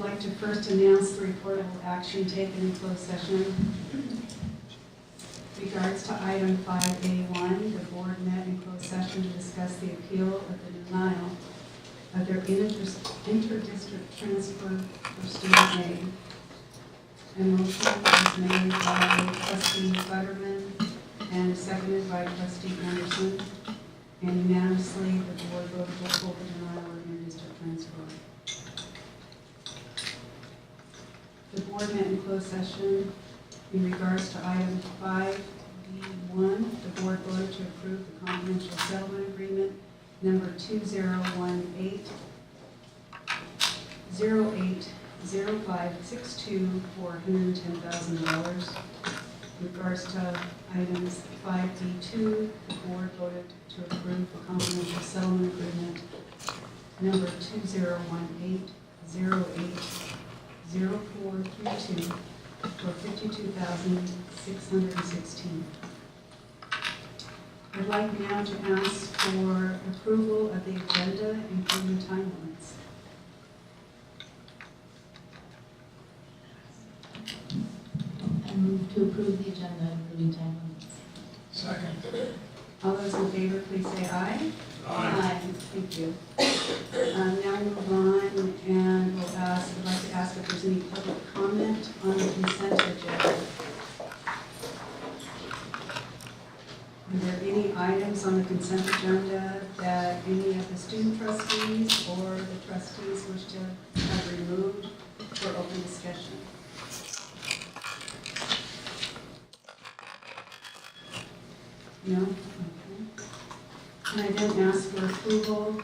like to first announce the reportable action taken in closed session. Regards to item 5A1, the board met in closed session to discuss the appeal of the denial of their inter-district transfer for student A. A motion was made by trustee Butterman and seconded by trustee Anderson, and unanimously the board voted to uphold the denial of inter-district transfer. The board met in closed session in regards to item 5B1. The board voted to approve the confidential settlement agreement number 2018 080562 for $110,000. Regards to items 5B2, the board voted to approve the confidential settlement agreement number 2018-080432 for $52,616. I'd like now to ask for approval of the agenda, including time limits. I move to approve the agenda, including time limits. Second. All those in favor, please say aye. Aye. Thank you. Now move on, and I'd like to ask if there's any public comment on the consent agenda. Are there any items on the consent agenda that any of the student trustees or the trustees wish to have removed for open discussion? No? Okay. And I then ask for approval,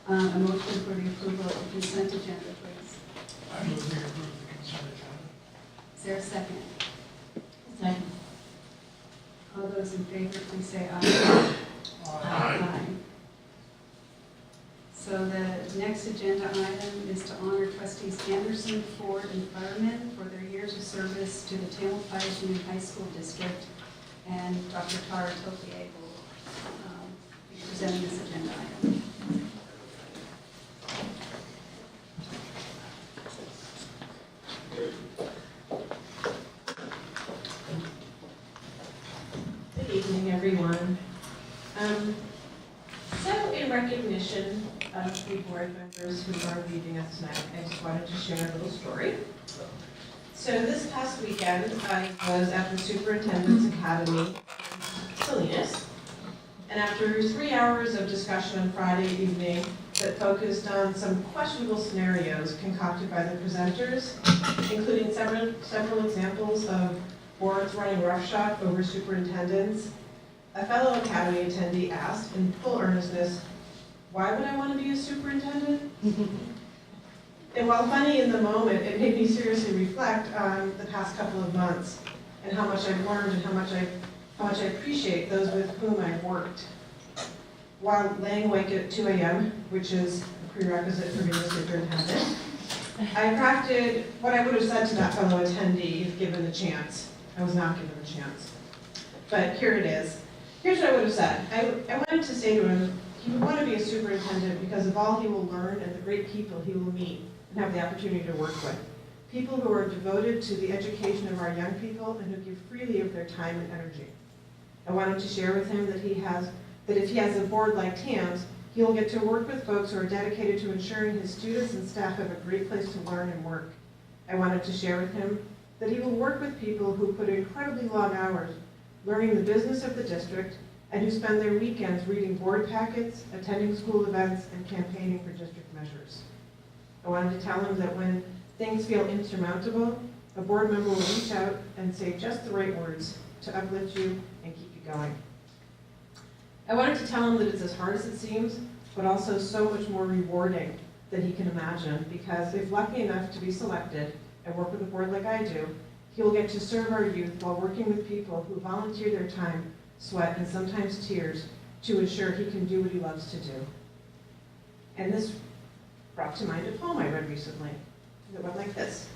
a motion for the approval of the consent agenda, please. I move we approve the consent agenda. Is there a second? Second. All those in favor, please say aye. Aye. So the next agenda item is to honor trustees Anderson, Ford, and Fireman for their years of service to the Tamalpais Union High School District. And Dr. Tara Topier will be presenting this agenda item. Good evening, everyone. So in recognition of the board members who are leaving us tonight, I just wanted to share a little story. So this past weekend, I was at the Superintendent's Academy in Salinas, and after 3 hours of discussion on Friday evening that focused on some questionable scenarios concocted by the presenters, including several examples of boards running roughshod over superintendents, a fellow Academy attendee asked in full earnestness, "Why would I want to be a superintendent?" And while funny in the moment, it made me seriously reflect on the past couple of months and how much I've learned and how much I appreciate those with whom I've worked. While laying awake at 2 a.m., which is a prerequisite for being a superintendent, I crafted what I would have said to that fellow attendee if given the chance. I was not given the chance. But here it is. Here's what I would have said. I wanted to say to him, he would want to be a superintendent because of all he will learn and the great people he will meet and have the opportunity to work with. People who are devoted to the education of our young people and who give freely of their time and energy. I wanted to share with him that if he has a board like TAM's, he will get to work with folks who are dedicated to ensuring his students and staff have a great place to learn and work. I wanted to share with him that he will work with people who put incredibly long hours learning the business of the district and who spend their weekends reading board packets, attending school events, and campaigning for district measures. I wanted to tell him that when things feel insurmountable, a board member will reach out and say just the right words to uplift you and keep you going. I wanted to tell him that it's as hard as it seems, but also so much more rewarding than he can imagine, because if lucky enough to be selected and work with a board like I do, he will get to serve our youth while working with people who volunteer their time, sweat, and sometimes tears to ensure he can do what he loves to do. And this brought to mind a poem I read recently that went like this.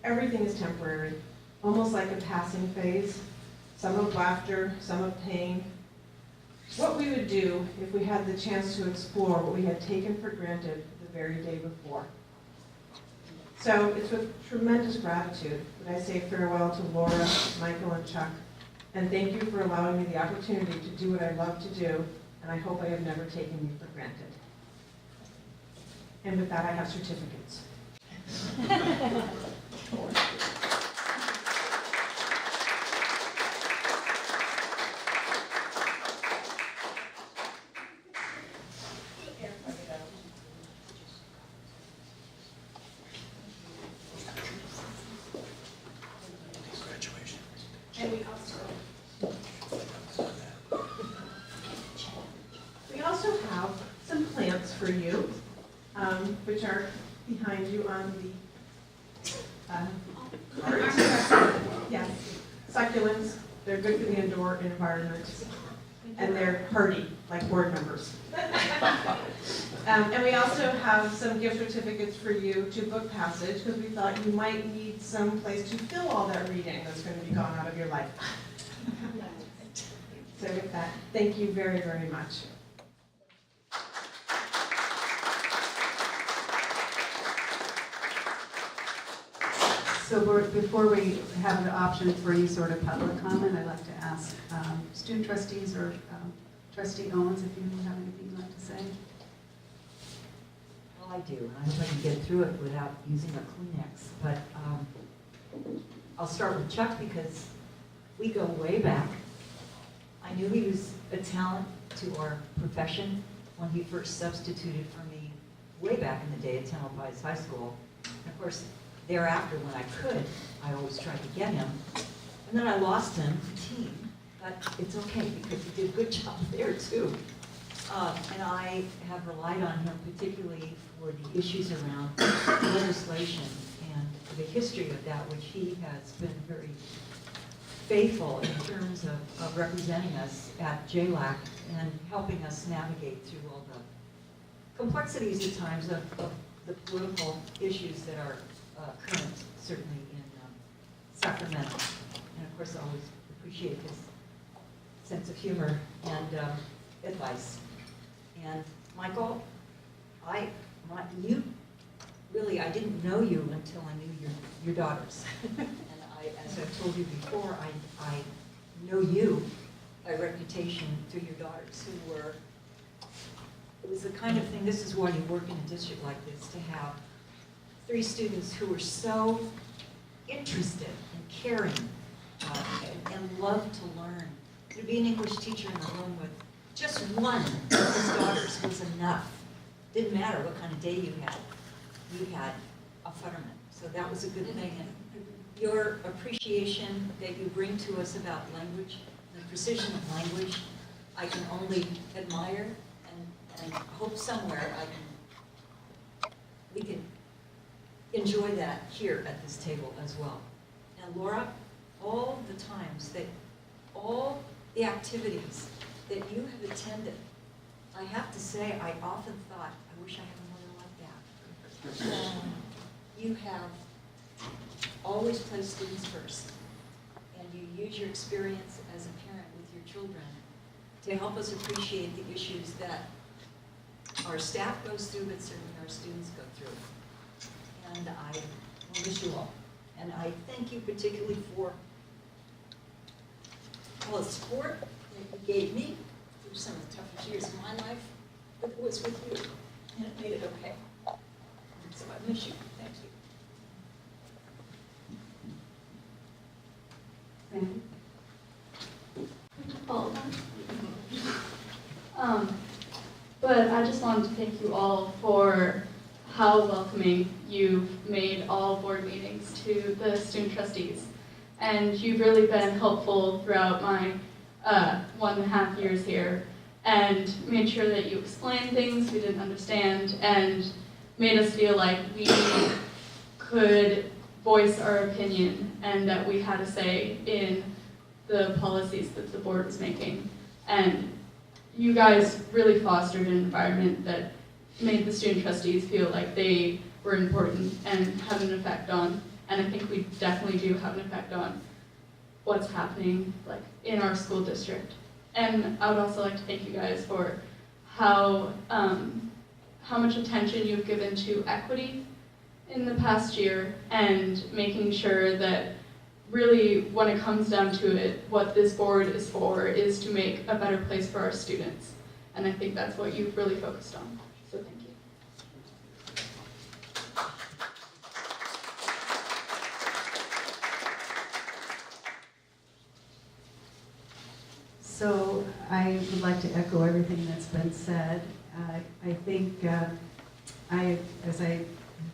Everything is temporary, almost like a passing phase, some of laughter, some of pain. What we would do if we had the chance to explore what we had taken for granted the very day before. So it's with tremendous gratitude that I say farewell to Laura, Michael, and Chuck, and thank you for allowing me the opportunity to do what I love to do, and I hope I have never taken you for granted. And with that, I have certificates. And we also have some plants for you, which are behind you on the cards. Yes, succulents. They're good for the indoor environment, and they're hardy, like board members. And we also have some gift certificates for you to Book Passage, because we thought you might need some place to fill all that reading that's going to be gone out of your life. So with that, thank you very, very much. So before we have an option for any sort of public comment, I'd like to ask student trustees or Trustee Owens if you have anything you'd like to say. Well, I do, and I hope I can get through it without using a Kleenex. But I'll start with Chuck because we go way back. I knew he was a talent to our profession when he first substituted for me way back in the day at Tamalpais High School. And of course, thereafter, when I could, I always tried to get him. And then I lost him to team, but it's okay because he did a good job there too. And I have relied on him particularly for the issues around legislation and the history of that, which he has been very faithful in terms of representing us at JLAC and helping us navigate through all the complexities at times of the political issues that are current, certainly in Sacramento. And of course, I always appreciate his sense of humor and advice. And Michael, you really, I didn't know you until I knew your daughters. And as I've told you before, I know you by reputation through your daughters who were, it was the kind of thing, this is why you work in a district like this, to have 3 students who were so interested and caring and loved to learn. To be an English teacher in the room with just one of his daughters was enough. Didn't matter what kind of day you had a Futterman. So that was a good thing. And your appreciation that you bring to us about language, the precision of language, I can only admire and hope somewhere we can enjoy that here at this table as well. And Laura, all the times all the activities that you have attended, I have to say, I often thought, I wish I had a mother like that. You have always placed students first, and you use your experience as a parent with your children to help us appreciate the issues that our staff goes through, but certainly our students go through. And I wish you all. And I thank you particularly for all the support that you gave me through some of the toughest years of my life, but it was with you, and it made it okay. And so I miss you. Thank you. Sam? All but I just wanted to thank you all for how welcoming you've made all board meetings to the student trustees. And you've really been helpful throughout my 1.5 years here and made sure that you explained things we didn't understand and made us feel like we could voice our opinion and that we had a say in the policies that the board was making. And you guys really fostered an environment that made the student trustees feel like they were important and had an effect on, and I think we definitely do have an effect on what's happening like in our school district. And I would also like to thank you guys for how much attention you've given to equity in the past year and making sure that really, when it comes down to it, what this board is for is to make a better place for our students. And I think that's what you've really focused on. So thank you. So I would like to echo everything that's been said. I think, as I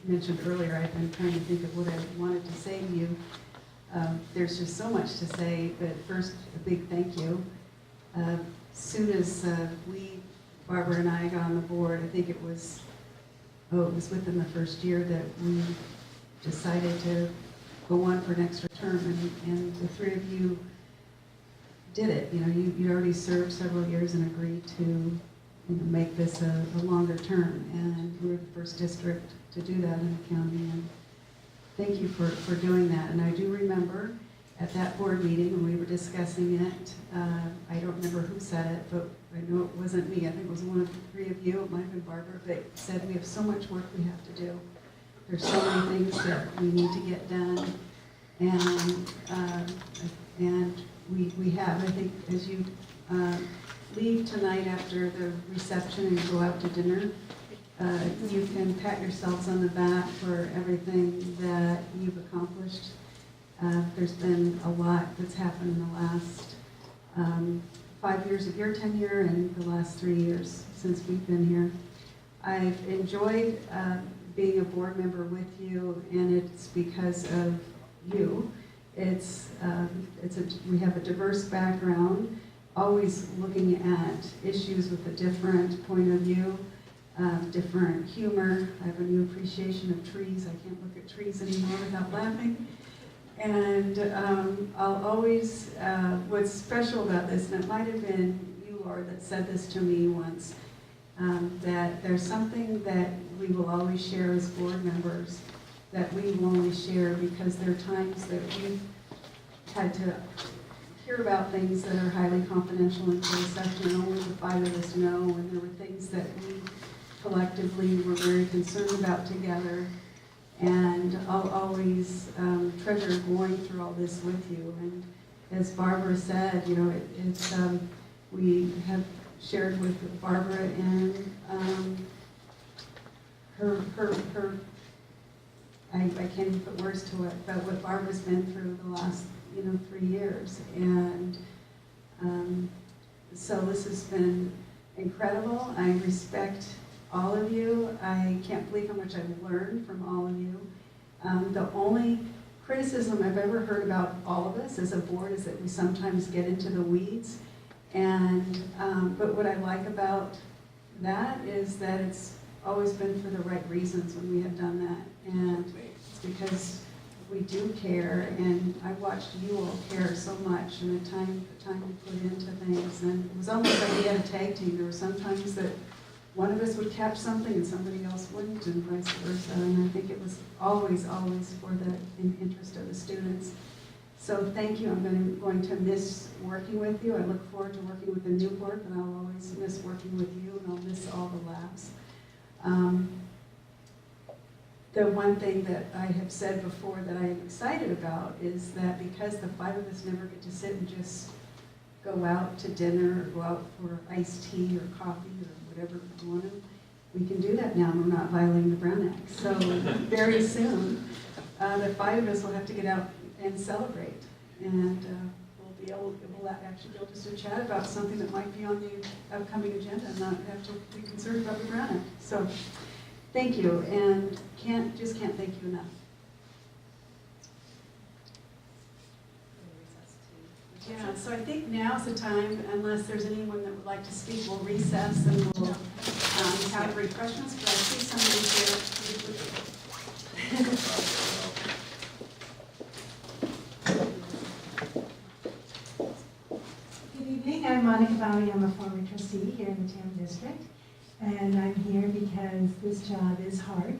mentioned earlier, I've been trying to think of what I wanted to say to you. There's just so much to say, but first, a big thank you. Soon as Barbara and I got on the board, I think it was within the first year that we decided to go on for an extra term, and the three of you did it. You already served several years and agreed to make this a longer term, and we were the first district to do that in the county, and thank you for doing that. And I do remember at that board meeting when we were discussing it, I don't remember who said it, but I know it wasn't me. I think it was one of the three of you, it might have been Barbara, but said we have so much work we have to do. There's so many things that we need to get done, and we have. I think as you leave tonight after the reception and go out to dinner, you can pat yourselves on the back for everything that you've accomplished. There's been a lot that's happened in the last 5 years of your tenure and the last 3 years since we've been here. I've enjoyed being a board member with you, and it's because of you. We have a diverse background, always looking at issues with a different point of view, different humor. I have a new appreciation of trees. I can't look at trees anymore without laughing. And I'll always, what's special about this, and it might have been you, Laura, that said this to me once, that there's something that we will always share as board members that we will only share because there are times that we've had to hear about things that are highly confidential in closed session, and only the five of us know, and there were things that we collectively were very concerned about together. And I'll always treasure going through all this with you. And as Barbara said, we have shared with Barbara and her I can't even put words to it, but what Barbara's been through the last 3 years. And so this has been incredible. I respect all of you. I can't believe how much I've learned from all of you. The only criticism I've ever heard about all of us as a board is that we sometimes get into the weeds. And but what I like about that is that it's always been for the right reasons when we have done that. And it's because we do care, and I watched you all care so much, and the time we put into things. And it was almost like we had a tag team. There were sometimes that one of us would catch something and somebody else wouldn't, and vice versa. And I think it was always for the interest of the students. So thank you. I'm going to miss working with you. I look forward to working with the new board, but I'll always miss working with you, and I'll miss all the labs. The one thing that I have said before that I am excited about is that because the five of us never get to sit and just go out to dinner or go out for iced tea or coffee or whatever we want to, we can do that now, and we're not violating the Brown Act. So very soon, the five of us will have to get out and celebrate, and we'll actually be able to chat about something that might be on the upcoming agenda and not have to be concerned about the Brown Act. So thank you, and can't thank you enough. Yeah, so I think now's the time, unless there's anyone that would like to speak, we'll recess and we'll have refreshments, but I see somebody here. Good evening, I'm Monica Bowie. I'm a former trustee here in the Tam District, and I'm here because this job is hard.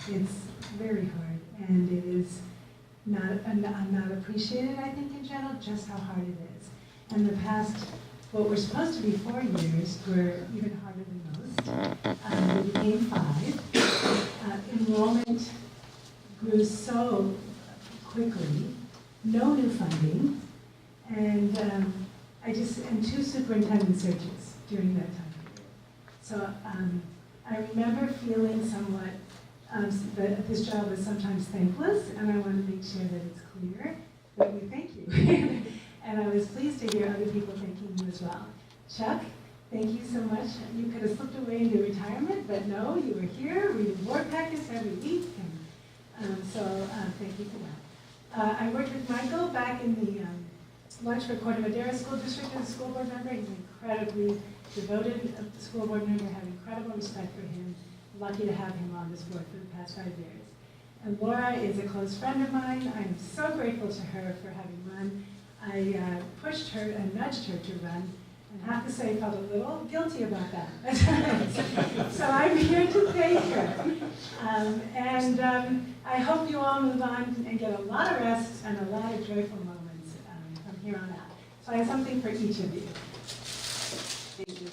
It's very hard, and it is not appreciated, I think, in general, just how hard it is. And the past, what were supposed to be 4 years were even harder than most. We became 5. Enrollment grew so quickly, no new funding, and and 2 superintendent searches during that time period. So I remember feeling somewhat that this job was sometimes thankless, and I want to make sure that it's clear that we thank you. And I was pleased to hear other people thanking you as well. Chuck, thank you so much. You could have slipped away into retirement, but no, you were here reading board packets every week, and thank you for that. I worked with Michael back in the lunch for Corte Madera School District as a school board member. He's an incredibly devoted school board member. I have incredible respect for him. Lucky to have him on this board for the past 5 years. And Laura is a close friend of mine. I'm so grateful to her for having run. I pushed her and nudged her to run, and I have to say, felt a little guilty about that. So I'm here to thank her. I hope you all move on and get a lot of rest and a lot of joyful moments from here on out. So I have something for each of you. Thank you.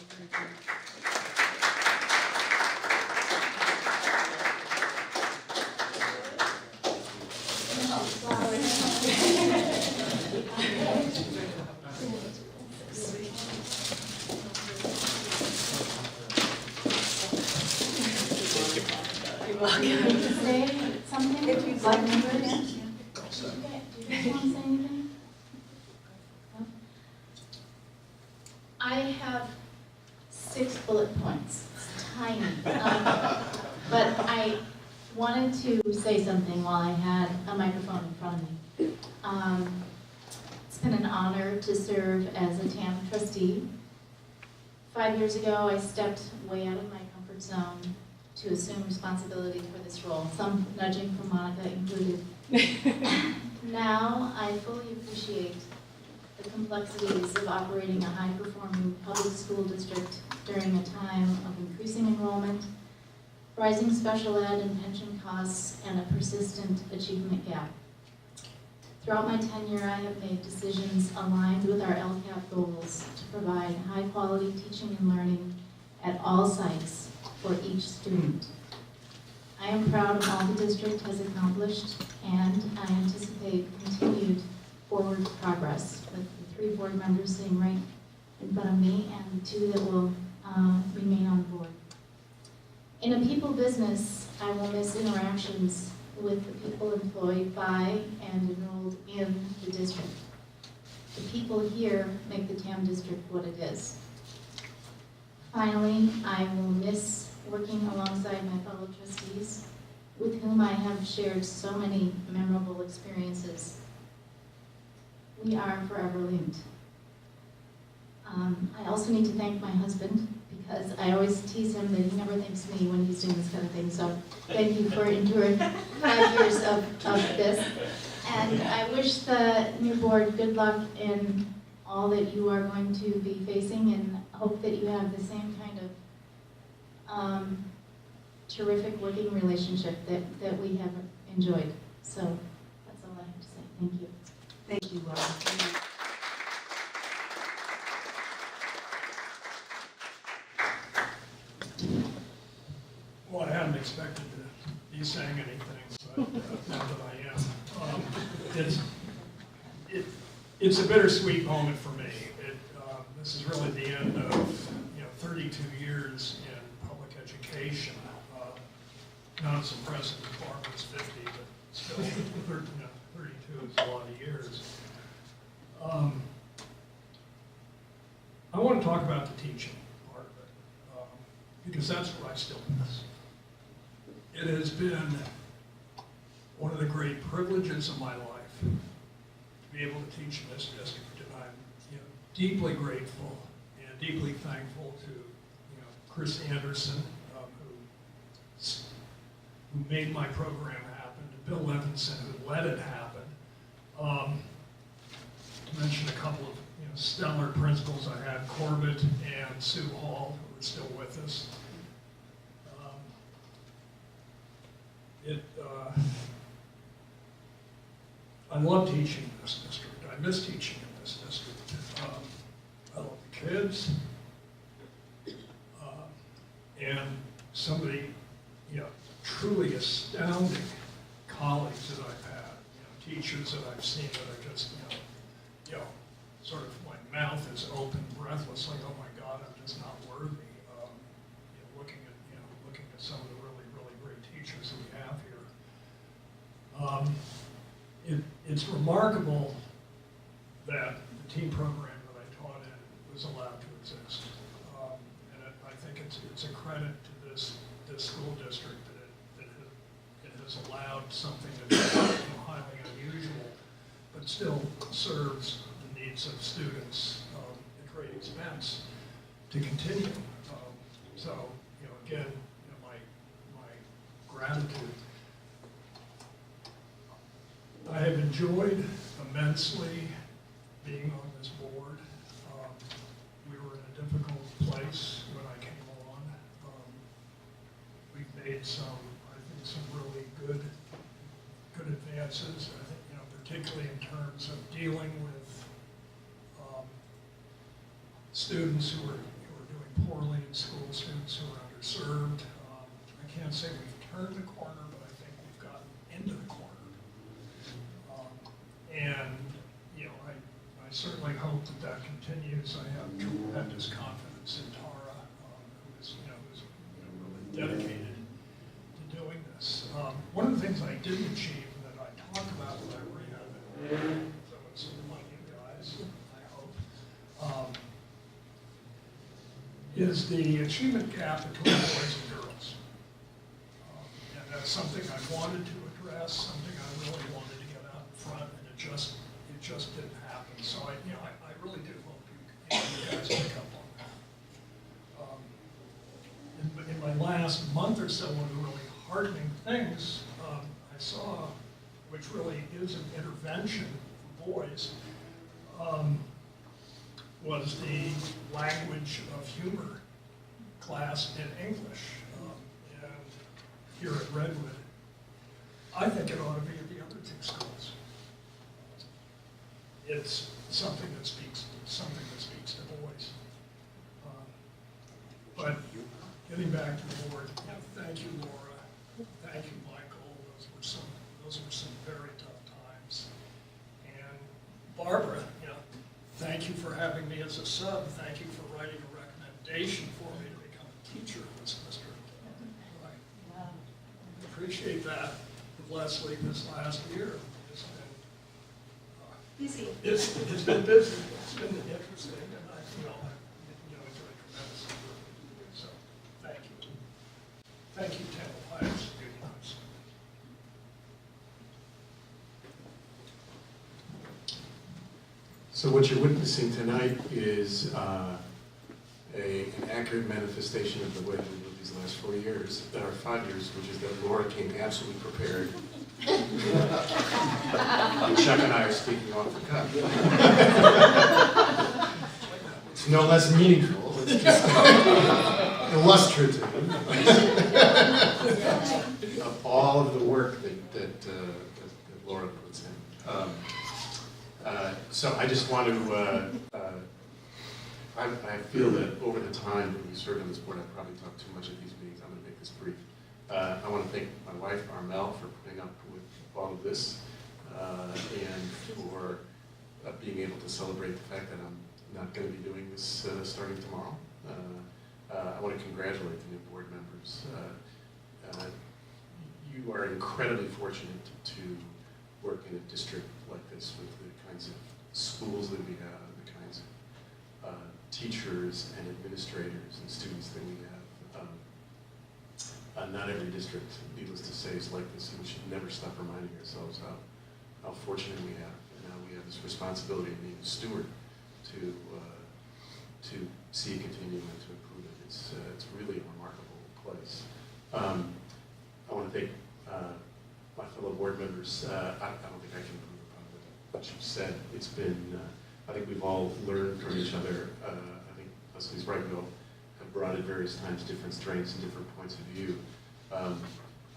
Say something? If you'd like to. Do you guys want to say anything? No? I have 6 bullet points. It's tiny. But I wanted to say something while I had a microphone in front of me. It's been an honor to serve as a TAM trustee. 5 years ago, I stepped way out of my comfort zone to assume responsibility for this role, some nudging from Monica included. Now, I fully appreciate the complexities of operating a high-performing public school district during a time of increasing enrollment, rising special ed and pension costs, and a persistent achievement gap. Throughout my tenure, I have made decisions aligned with our LCAP goals to provide high-quality teaching and learning at all sites for each student. I am proud of all the district has accomplished, and I anticipate continued forward progress with the 3 board members sitting right in front of me and the 2 that will remain on the board. In a people business, I will miss interactions with the people employed by and enrolled in the district. The people here make the TAM district what it is. Finally, I will miss working alongside my fellow trustees, with whom I have shared so many memorable experiences. We are forever linked. I also need to thank my husband, because I always tease him that he never thanks me when he's doing this kind of thing, so thank you for enduring 5 years of this. And I wish the new board good luck in all that you are going to be facing, and hope that you have the same kind of terrific working relationship that we have enjoyed. So that's all I have to say. Thank you. Thank you, Laura. Well, I hadn't expected to be saying anything, but now that I am. It's a bittersweet moment for me. This is really the end of 32 years in public education. Not as impressive as Barbara's 50, but still 32 is a lot of years. I want to talk about the teaching part of it, because that's what I still miss. It has been one of the great privileges of my life to be able to teach in this district, and I'm deeply grateful and deeply thankful to Chris Anderson, who made my program happen, to Bill Levinson, who let it happen. To mention a couple of stellar principals I had, Corbett and Sue Hall, who are still with us. I love teaching in this district. I miss teaching in this district. I love the kids. And some of the truly astounding colleagues that I've had, teachers that I've seen that are just, sort of my mouth is open, breathless, like, oh my God, I'm just not worthy. Looking at some of the really, really great teachers that we have here. It's remarkable that the team program that I taught in was allowed to exist. I think it's a credit to this school district that it has allowed something that is highly unusual, but still serves the needs of students at great expense to continue. Again, my gratitude. I have enjoyed immensely being on this board. We were in a difficult place when I came on. We've made some really good advances. I think, particularly in terms of dealing with students who are doing poorly in school, students who are underserved. I can't say we've turned the corner, but I think we've gotten into the corner. I certainly hope that continues. I have tremendous confidence in Tara, who's really dedicated to doing this. One of the things I didn't achieve that I talked about when I ran, so it's among you guys, I hope, is the achievement gap between boys and girls. And that's something I wanted to address, something I really wanted to get out in front, and it just didn't happen. So I really do hope you guys pick up on that. In my last month or so, one of the really heartening things I saw, which really is an intervention for boys, was the language of humor class in English. And here at Redwood, I think it ought to be at the other two schools. It's something that speaks to boys. But getting back to the board, thank you, Laura. Thank you, Michael. Those were some very tough times. And Barbara, thank you for having me as a sub. Thank you for writing a recommendation for me to become a teacher in this district. I appreciate that with Leslie this last year. Busy. It's been busy. It's been interesting, and I enjoyed tremendously working with you. So thank you. Thank you, Tamalpais. Good night. So what you're witnessing tonight is an accurate manifestation of the way we lived these last 4 years, or 5 years, which is that Laura came absolutely prepared. And Chuck and I are speaking off the cuff. It's no less meaningful, it's just illustrative of all of the work that Laura puts in. So I just want to, I feel that over the time that we served on this board, I've probably talked too much at these meetings. I'm going to make this brief. I want to thank my wife, Armel, for putting up with all of this and for being able to celebrate the fact that I'm not going to be doing this starting tomorrow. I want to congratulate the new board members. You are incredibly fortunate to work in a district like this with the kinds of schools that we have, the kinds of teachers and administrators and students that we have. Not every district, needless to say, is like this, and we should never stop reminding ourselves how fortunate we have, and how we have this responsibility of being a steward to see it continue and to improve it. It's really a remarkable place. I want to thank my fellow board members. I don't think I can improve upon what you've said. It's been, I think we've all learned from each other. I think Leslie's right, we all have brought at various times different strengths and different points of view. I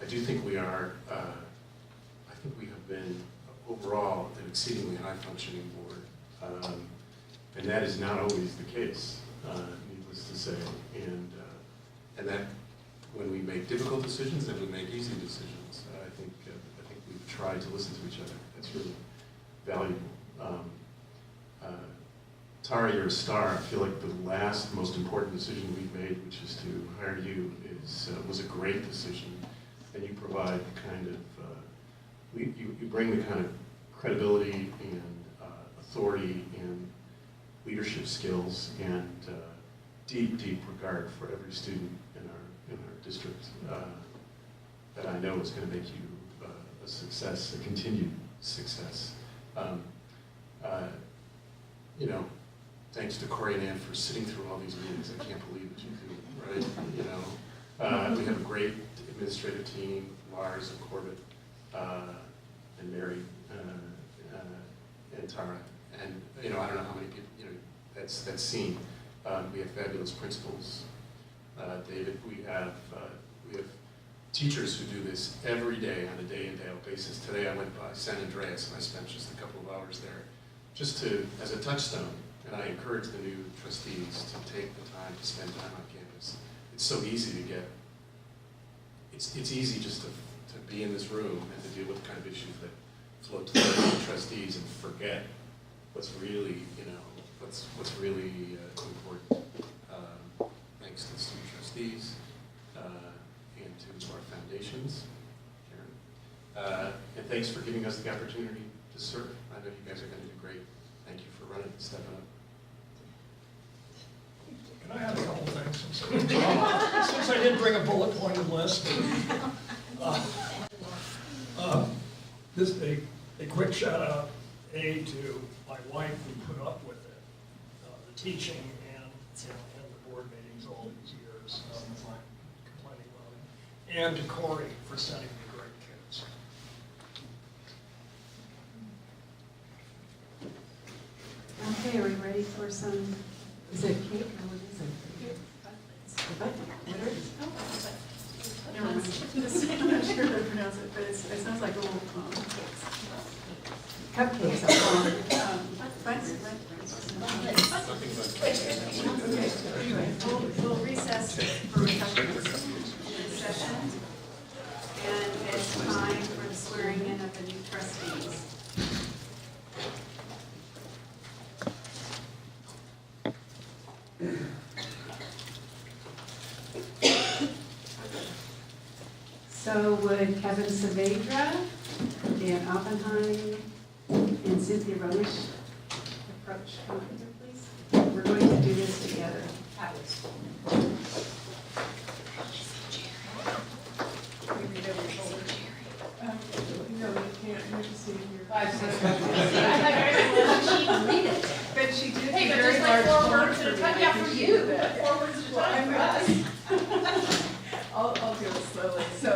do think we are, I think we have been overall an exceedingly high functioning board. And that is not always the case, needless to say. And that when we make difficult decisions and we make easy decisions, I think we tried to listen to each other. That's really valuable. Tara, you're a star. I feel like the last most important decision we've made, which is to hire you, was a great decision. And you provide kind of, you bring the kind of credibility and authority and leadership skills and deep, deep regard for every student in our district that I know is going to make you a success, a continued success. You know, thanks to Corey and Ann for sitting through all these meetings. I can't believe what you do, right? You know, we have a great administrative team, Lars and Corbett, and Mary, and Tara. And, you know, I don't know how many people, you know, that's seen. We have fabulous principals, David. We have teachers who do this every day on a day-in, day-out basis. Today I went by San Andreas and I spent just a couple of hours there just as a touchstone. And I encourage the new trustees to take the time to spend time on campus. It's so easy to get, it's easy just to be in this room and to deal with the kind of issues that float to the trustees and forget what's really, you know, what's really important. Thanks to the student trustees and to our foundations, Karen. And thanks for giving us the opportunity to serve. I know you guys are going to do great. Thank you for running and stepping up. Can I add a couple things? Since I didn't bring a bullet pointed list. This a quick shout out, to my wife who put up with it, the teaching and the board meetings all these years, complaining about it, and to Corey for sending me great kids. Okay, are we ready for some, Is it cake or what is it? What is it? never mind. I'm not sure how to pronounce it, but it sounds like little cupcakes. Anyway, we'll recess for a couple of session, and it's time for the swearing in of the new trustees. So would Kevin Saavedra, Dan Oppenheim, and Cynthia Ronish approach come up here, please? We're going to do this together. No, you can't. You have to see here. But she did. Hey, but just like 4 words at a time, yeah, for you, 4 words at a time for us. I'll do it slowly. So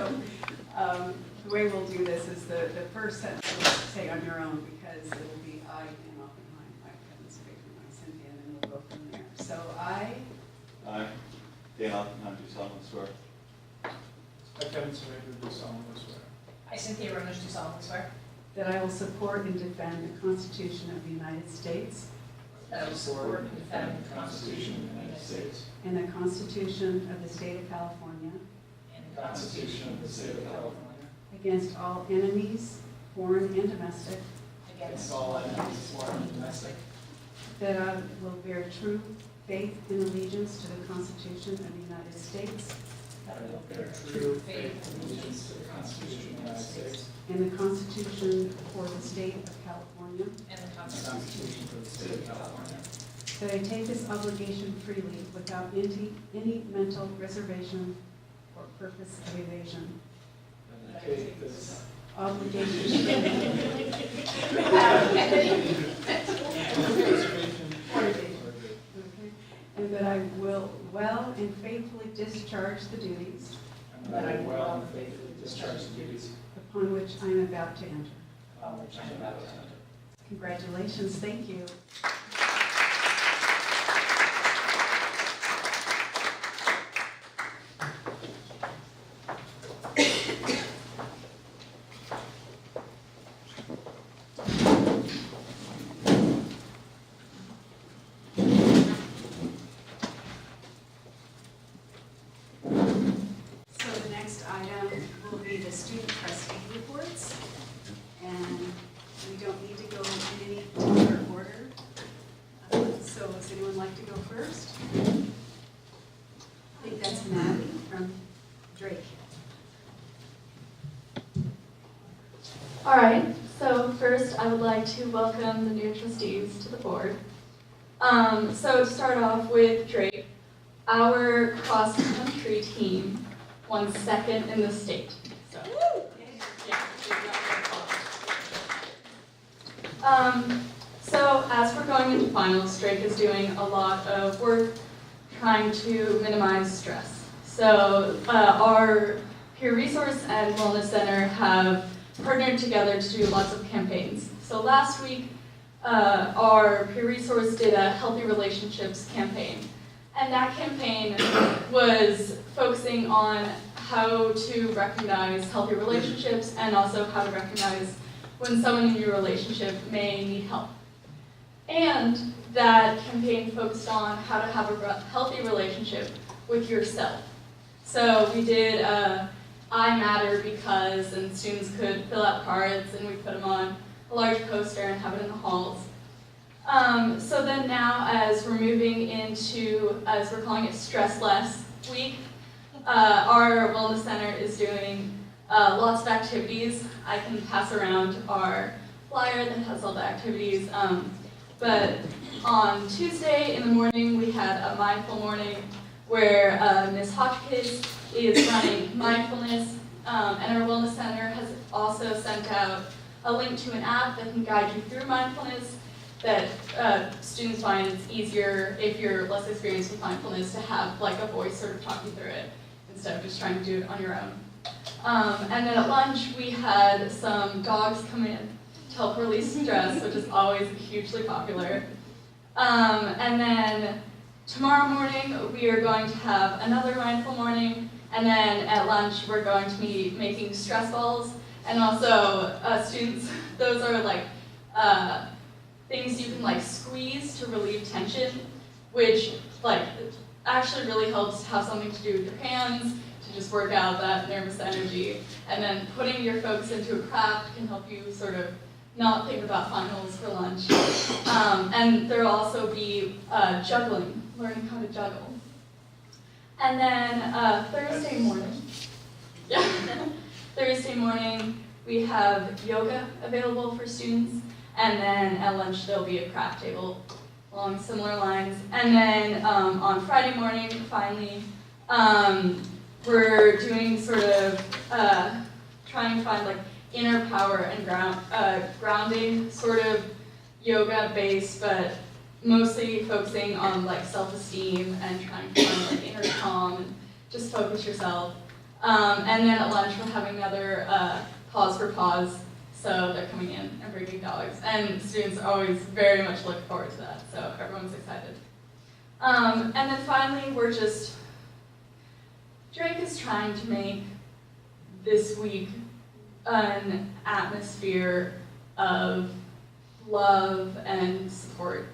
the way we'll do this is the first sentence will say on your own because it will be I, Dan Oppenheim, I, Kevin Saavedra, I, Cynthia, and then we'll go from there. So I Dan Oppenheim, do solemnly swear. I, Kevin Saavedra, do solemnly swear. I, Cynthia Ronish, do solemnly swear. that I will support and defend the Constitution of the United States That I will support and defend the Constitution of the United States and the Constitution of the State of California and the Constitution of the State of California against all enemies, foreign and domestic, against all enemies, foreign and domestic, that I will bear true faith and allegiance to the Constitution of the United States that I will bear true faith and allegiance to the Constitution of the United States and the Constitution for the State of California, and the and the Constitution Constitution for the State of California, that I take this obligation freely without any mental reservation or purpose of evasion. and I take this Obligation. Okay. And that I will well and faithfully discharge the duties and that I will well and faithfully discharge the duties upon which I am about to enter. upon which I am about to enter. Congratulations, thank you. So the next item will be the student trustee reports. does anyone like to go first? I think that's Maddie from Drake. All right, so first I would like to welcome the new trustees to the board. So to start off with Drake, our cross-country team won second in the state. So, yeah, so as we're going into finals, Drake is doing a lot of work trying to minimize stress. So our Peer Resource and Wellness Center have partnered together to do lots of campaigns. So last week, our Peer Resource did a Healthy Relationships campaign. And that campaign was focusing on how to recognize healthy relationships and also how to recognize when someone in your relationship may need help. And that campaign focused on how to have a healthy relationship with yourself. So we did I Matter Because, and students could fill out cards and we put them on a large poster and have it in the halls. So then now as we're moving into, as we're calling it Stress Less Week, our Wellness Center is doing lots of activities. I can pass around our flyer that has all the activities. But on Tuesday in the morning, we had a mindful morning where Ms. Hotchkiss is running mindfulness, and our Wellness Center has also sent out a link to an app that can guide you through mindfulness that students find it's easier if you're less experienced with mindfulness to have like a voice sort of talking through it instead of just trying to do it on your own. And then at lunch, we had some dogs come in to help release stress, which is always hugely popular. And then tomorrow morning, we are going to have another mindful morning, and then at lunch, we're going to be making stress balls, and also students, those are like things you can like squeeze to relieve tension, which like actually really helps have something to do with your hands, to just work out that nervous energy, and then putting your focus into a craft can help you sort of not think about finals for lunch. And there'll also be juggling, learning how to juggle. And then Thursday morning, Thursday morning we have yoga available for students, and then at lunch there'll be a craft table along similar lines. And then on Friday morning, finally, we're doing sort of trying to find like inner power and grounding sort of yoga based, but mostly focusing on like self-esteem and trying to find like inner calm and just focus yourself. And then at lunch we're having another pause for pause. So they're coming in and bringing dogs, and students always very much look forward to that, so everyone's excited. And then finally, Drake is trying to make this week an atmosphere of love and support,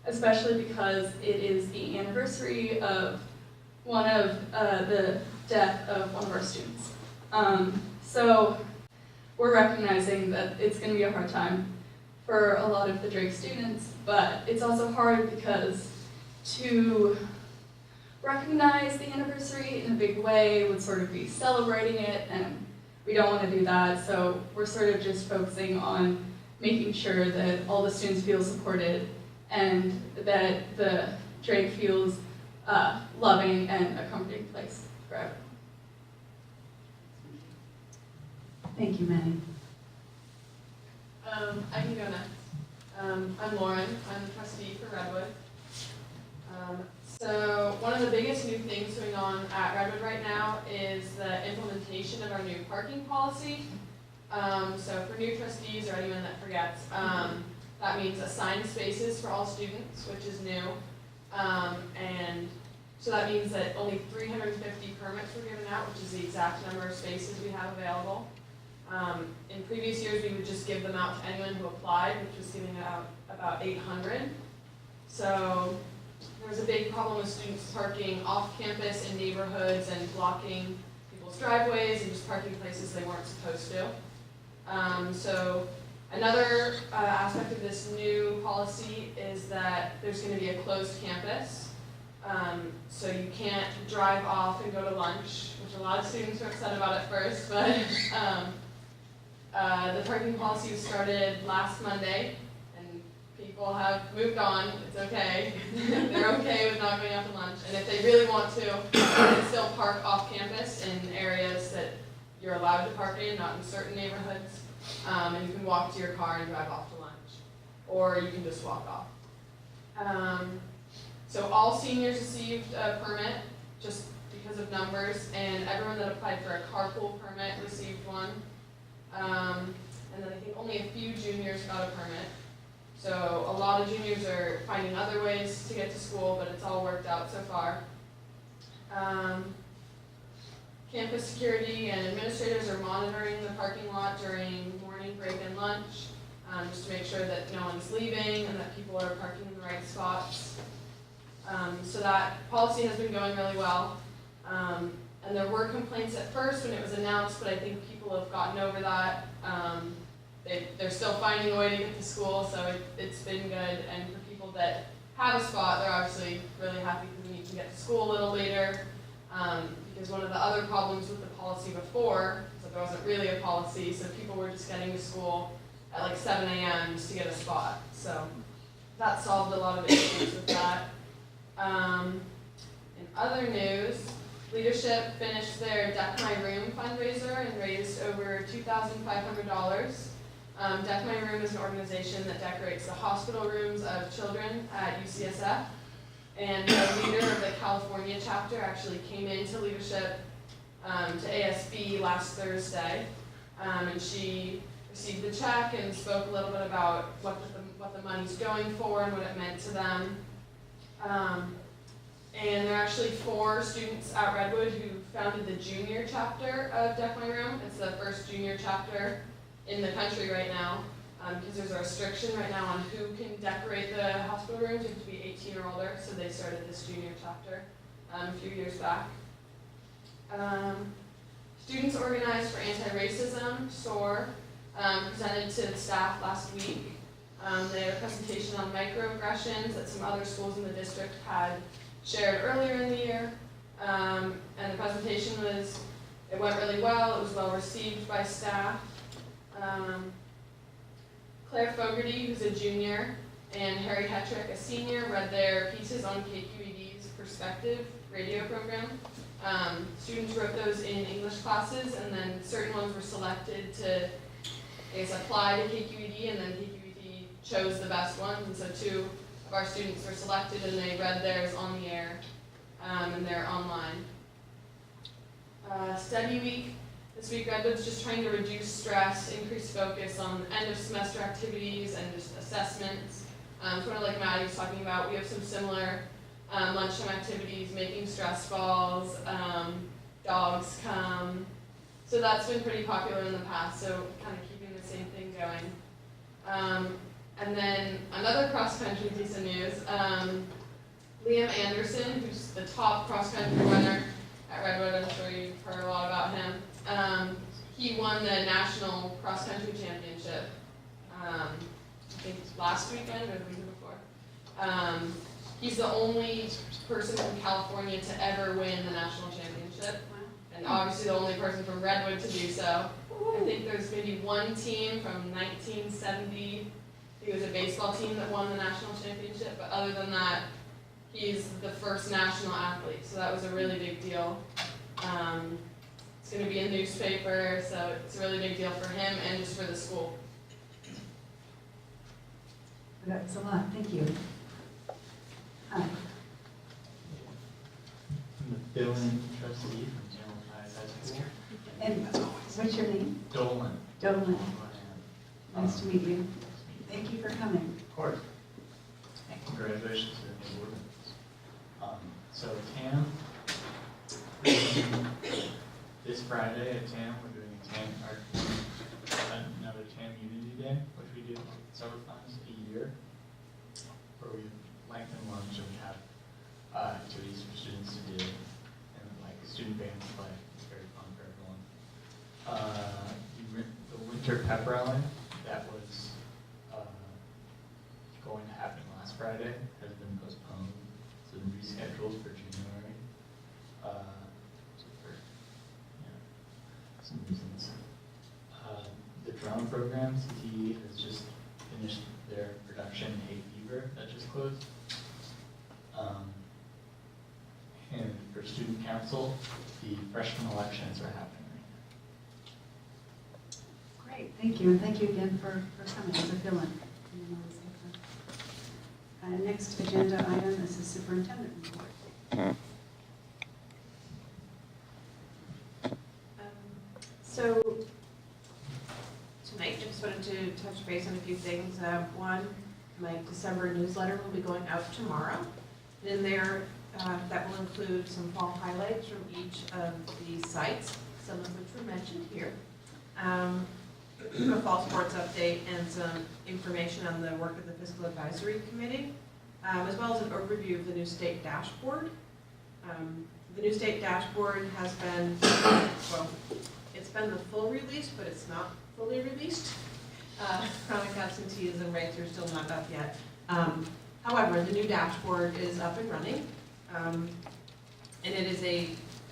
especially because it is the anniversary of the death of one of our students. So we're recognizing that it's going to be a hard time for a lot of the Drake students, but it's also hard because to recognize the anniversary in a big way would sort of be celebrating it, and we don't want to do that, so we're sort of just focusing on making sure that all the students feel supported and that the Drake feels loving and a comforting place for everyone. Thank you, Maddie. I can go next. I'm Lauren. I'm the trustee for Redwood. So one of the biggest new things going on at Redwood right now is the implementation of our new parking policy. So for new trustees or anyone that forgets, that means assigned spaces for all students, which is new. And so that means that only 350 permits were given out, which is the exact number of spaces we have available. In previous years, we would just give them out to anyone who applied, which was giving out about 800. So there was a big problem with students parking off campus in neighborhoods and blocking people's driveways and just parking places they weren't supposed to. So Another aspect of this new policy is that there's going to be a closed campus. So you can't drive off and go to lunch, which a lot of students were upset about at first, but the parking policy was started last Monday, and people have moved on. It's okay. They're okay with not going out to lunch, and if they really want to, they can still park off campus in areas that you're allowed to park in, not in certain neighborhoods. And you can walk to your car and drive off to lunch, or you can just walk off. So all seniors received a permit just because of numbers, and everyone that applied for a carpool permit received one. And then I think only a few juniors got a permit. So a lot of juniors are finding other ways to get to school, but it's all worked out so far. Campus security and administrators are monitoring the parking lot during morning break and lunch, just to make sure that no one's leaving and that people are parking in the right spots. So that policy has been going really well. And there were complaints at first when it was announced, but I think people have gotten over that. They're still finding a way to get to school, so it's been good. And for people that have a spot, they're obviously really happy because you can get to school a little later. Because one of the other problems with the policy before is that there wasn't really a policy, so people were just getting to school at like 7 a.m. just to get a spot. So that solved a lot of issues with that. In other news, leadership finished their Deck My Room fundraiser and raised over $2,500. Deck My Room is an organization that decorates the hospital rooms of children at UCSF. And the leader of the California chapter actually came into leadership to ASB last Thursday. And she received the check and spoke a little bit about what the money's going for and what it meant to them. And there are actually 4 students at Redwood who founded the junior chapter of Deck My Room. It's the first junior chapter in the country right now, because there's a restriction right now on who can decorate the hospital rooms. You have to be 18 or older, so they started this junior chapter a few years back. Students Organized for Anti-Racism, SOAR, presented to the staff last week. They had a presentation on microaggressions that some other schools in the district had shared earlier in the year. And the presentation it went really well. It was well received by staff. Claire Fogarty, who's a junior, and Harry Hetrick, a senior, read their pieces on KQED's Perspective radio program. Students wrote those in English classes, and then certain ones were selected to, I guess, apply to KQED, and then KQED chose the best ones, and so 2 of our students were selected, and they read theirs on the air, and they're online. Study week. This week, Redwood's just trying to reduce stress, increase focus on end-of-semester activities and just assessments. Sort of like Maddie was talking about, we have some similar lunchtime activities, making stress balls, dogs come. So that's been pretty popular in the past, so kind of keeping the same thing going. And then another cross-country piece of news, Liam Anderson, who's the top cross-country runner at Redwood, I'm sure you've heard a lot about him. He won the national cross-country championship, I think last weekend or the weekend before. He's the only person from California to ever win the national championship, and obviously the only person from Redwood to do so. I think there's maybe one team from 1970, it was a baseball team that won the national championship, but other than that, he's the first national athlete, so that was a really big deal. It's going to be in the newspaper, so it's a really big deal for him and just for the school. That's a lot, thank you. Hi. I'm the Dolan trustee from Tamalpais High School. And what's your name? Dolan. Dolan. Nice to meet you. Thank you for coming. Of course. And congratulations to the new board members. So TAM, this Friday at TAM, we're doing another TAM Unity Day, which we do several times a year, where we lengthen lunch and we have activities for students to do, and like student bands play. It's very fun for everyone. The winter pep rally, that was has been postponed, it's been rescheduled for January. So for, some reasons. The drone program, CTE, has just finished their production Hay Fever that just closed. And for student council, the freshman elections are happening right now. Great, thank you, and thank you again for coming as a fill-in. Next agenda item is the superintendent report. So tonight, I just wanted to touch base on a few things. One, my December newsletter will be going out tomorrow. And in there, that will include some fall highlights from each of these sites, some of which were mentioned here. A fall sports update and some information on the work of the Fiscal Advisory Committee, as well as an overview of the new state dashboard. The new state dashboard has been, well, it's been the full release, but it's not fully released. Chronic absenteeism rates are still not up yet. However, the new dashboard is up and running, and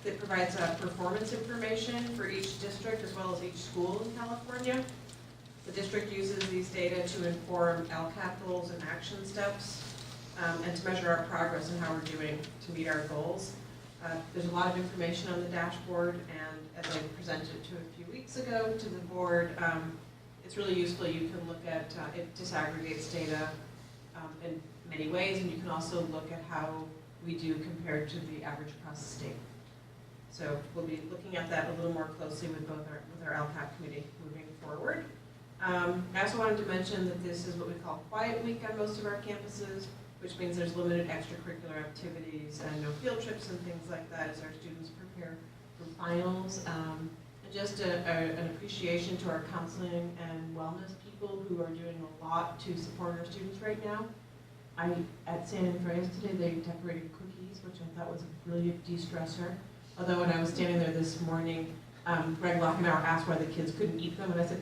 it provides performance information for each district as well as each school in California. The district uses these data to inform LCAP goals and action steps, and to measure our progress and how we're doing to meet our goals. There's a lot of information on the dashboard, and as I presented it to a few weeks ago to the board, it's really useful. You can look at, it disaggregates data in many ways, and you can also look at how we do compared to the average across the state. So we'll be looking at that a little more closely with our LCAP committee moving forward. I also wanted to mention that this is what we call Quiet Week on most of our campuses, which means there's limited extracurricular activities and no field trips and things like that as our students prepare for finals. And just an appreciation to our counseling and wellness people who are doing a lot to support our students right now. At San Andreas today, they decorated cookies, which I thought was a brilliant de-stressor. Although when I was standing there this morning, Greg Lockenauer asked why the kids couldn't eat them, and I said,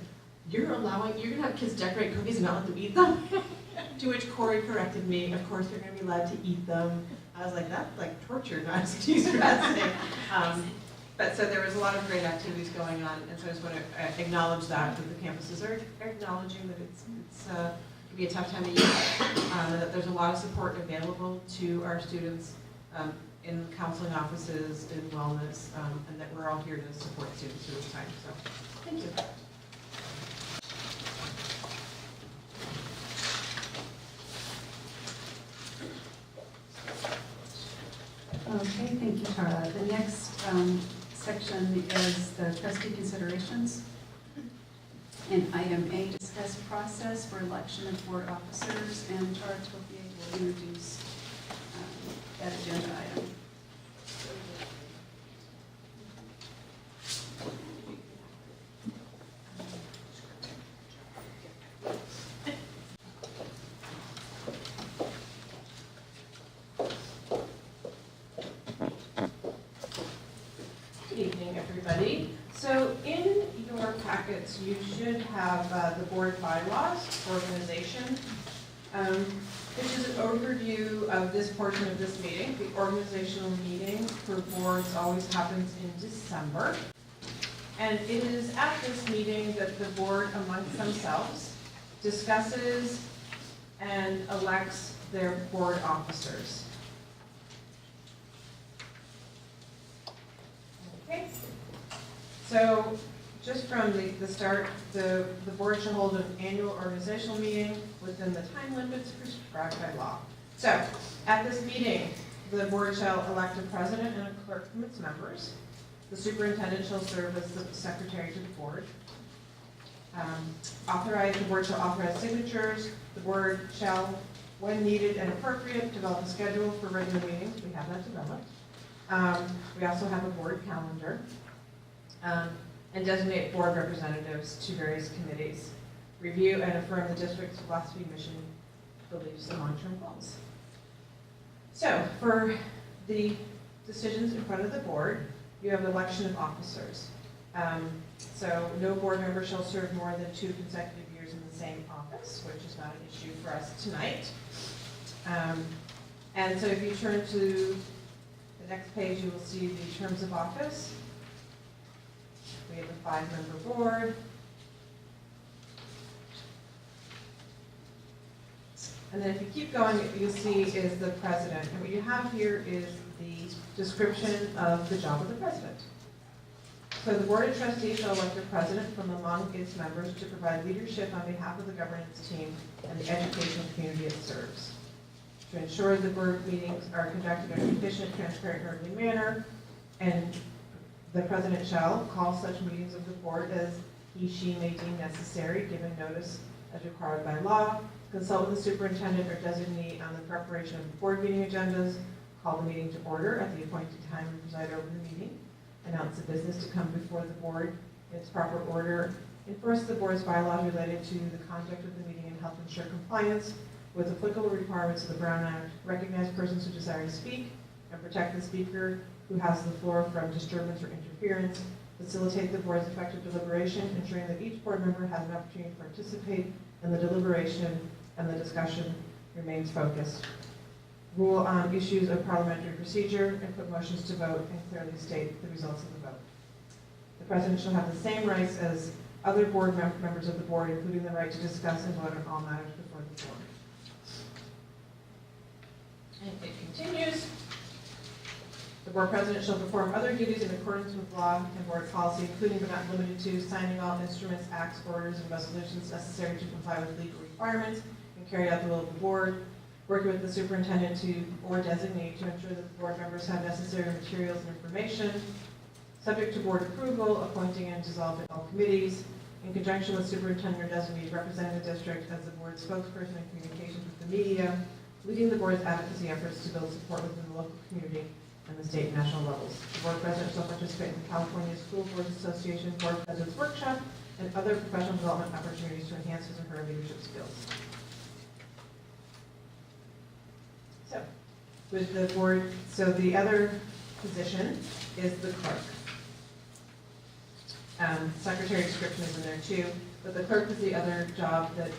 you're gonna have kids decorate cookies and not let them eat them? To which Corey corrected me, of course they're gonna be allowed to eat them. I was like, that's like torture, not de-stressing. But so there was a lot of great activities going on, and so I just want to acknowledge that the campuses are acknowledging that it can be a tough time of year, and that there's a lot of support available to our students in counseling offices, in wellness, and that we're all here to support students through this time. So, thank you. Okay, thank you, Tara. The next section is the trustee considerations. In item A, discuss process for election of board officers, and Tara Topier will introduce that agenda item. Good evening, everybody. So in your packets, you should have the board bylaws organization, which is an overview of this portion of this meeting. The organizational meeting for boards always happens in December. And it is at this meeting that the board amongst themselves discusses and elects their board officers. Okay. So just from the start, the board shall hold an annual organizational meeting within the time limits prescribed by law. So at this meeting, the board shall elect a president and a clerk from its members. The superintendent shall serve as the secretary to the board. The board shall authorize signatures. The board shall, when needed and appropriate, develop a schedule for regular meetings. We have that developed. We also have a board calendar. And designate board representatives to various committees. Review and affirm the district's philosophy, mission, beliefs, and long-term goals. So for the decisions in front of the board, you have election of officers. So no board member shall serve more than 2 consecutive years in the same office, which is not an issue for us tonight. And so if you turn to the next page, you will see the terms of office. We have a 5-member board. And then if you keep going, what you'll see is the president. And what you have here is the description of the job of the president. So the Board of Trustees shall elect a president from among its members to provide leadership on behalf of the governance team and the educational community it serves. To ensure the board meetings are conducted in an efficient, transparent, and orderly manner, and the president shall call such meetings of the board as he, she may deem necessary, given notice as required by law, consult with the superintendent or designee on the preparation of the board meeting agendas, call the meeting to order at the appointed time and preside over the meeting, announce the business to come before the board in its proper order, enforce the board's bylaws related to the conduct of the meeting and help ensure compliance with applicable requirements of the Brown Act, recognize persons who desire to speak, and protect the speaker who has the floor from disturbance or interference, facilitate the board's effective deliberation, ensuring that each board member has an opportunity to participate in the deliberation and the discussion remains focused. Rule on issues of parliamentary procedure and put motions to vote and clearly state the results of the vote. The president shall have the same rights as other board members of the board, including the right to discuss and vote on all matters before the board. And it continues. The board president shall perform other duties in accordance with law and board policy, including but not limited to signing all instruments, acts, orders, and resolutions necessary to comply with legal requirements and carry out the will of the board, working with the superintendent to or designate to ensure that the board members have necessary materials and information, subject to board approval, appointing and dissolving all committees, in conjunction with superintendent or designee representing the district as the board's spokesperson in communications with the media, leading the board's advocacy efforts to build support within the local community and the state and national levels. The board president shall participate in the California School Boards Association Board President's Workshop and other professional development opportunities to enhance his or her leadership skills. So, with the board, so the other position is the clerk. Secretary description is in there too, but the clerk is the other job that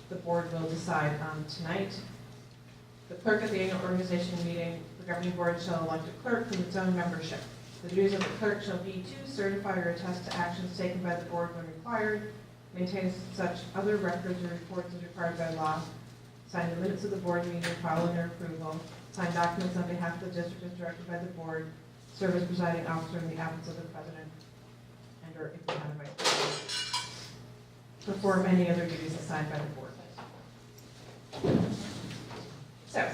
the board will decide on tonight. The clerk at the annual organization meeting, the governing board shall elect a clerk from its own membership. The duties of the clerk shall be to certify or attest to actions taken by the board when required, maintain such other records or reports as required by law, sign the minutes of the board meeting following their approval, sign documents on behalf of the district as directed by the board, serve as presiding officer in the absence of the president, and or if they have a vice president, perform any other duties assigned by the board. So,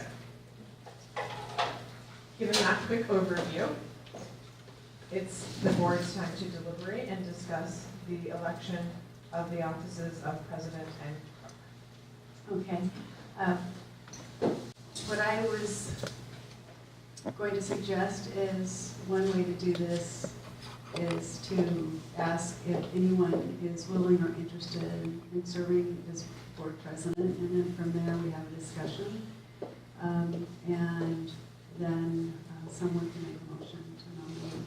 given that quick overview, it's the board's time to deliberate and discuss the election of the offices of president and clerk. Okay. What I was going to suggest is one way to do this is to ask if anyone is willing or interested in serving as board president, and then from there we have a discussion. And then someone can make a motion to nominate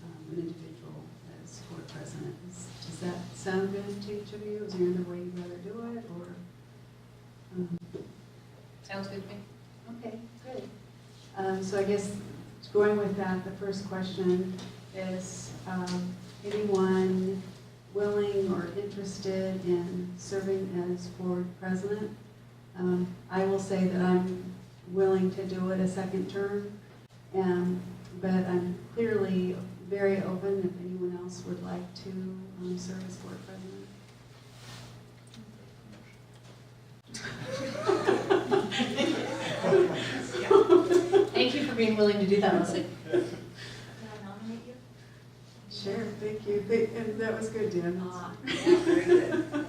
an individual as board president. Does that sound good to each of you? Is there another way you'd rather do it, or? Sounds good to me. Okay, good. So I guess going with that, the first question is, anyone willing or interested in serving as board president? I will say that I'm willing to do it a second term, but I'm clearly very open if anyone else would like to serve as board president. Thank you for being willing to do that, Leslie. Can I nominate you? Sure, thank you. And that was good, Dan. Yeah, very good.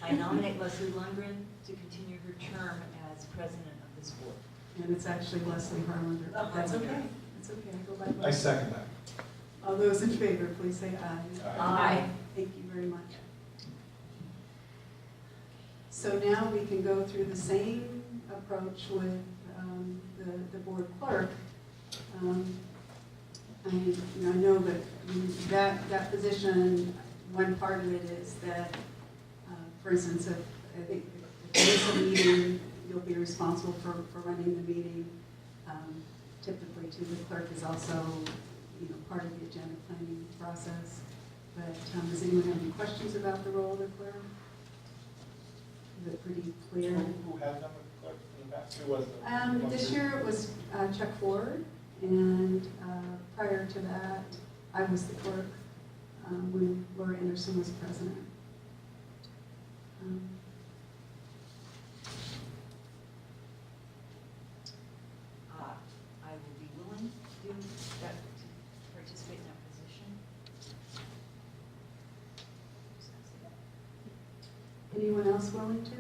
I nominate Leslie Lundgren to continue her term as president of this board. And it's actually Leslie Harlander. Oh, That's okay. okay. That's okay. I go by I Leslie. second that. All those in favor, please say aye. Aye. Thank you very much. So now we can go through the same approach with the board clerk. I know that that position, one part of it is that, for instance, if there is a meeting you'll be responsible for running the meeting. Typically, too, the clerk is also, part of the agenda planning process. But does anyone have any questions about the role of the clerk? Is it pretty clear? Who has done the clerk in the past? Who was the? This year it was Chuck Ford, and prior to that, I was the clerk when Laura Anderson was president. I will be willing to do that, to participate in that position. Anyone else willing to?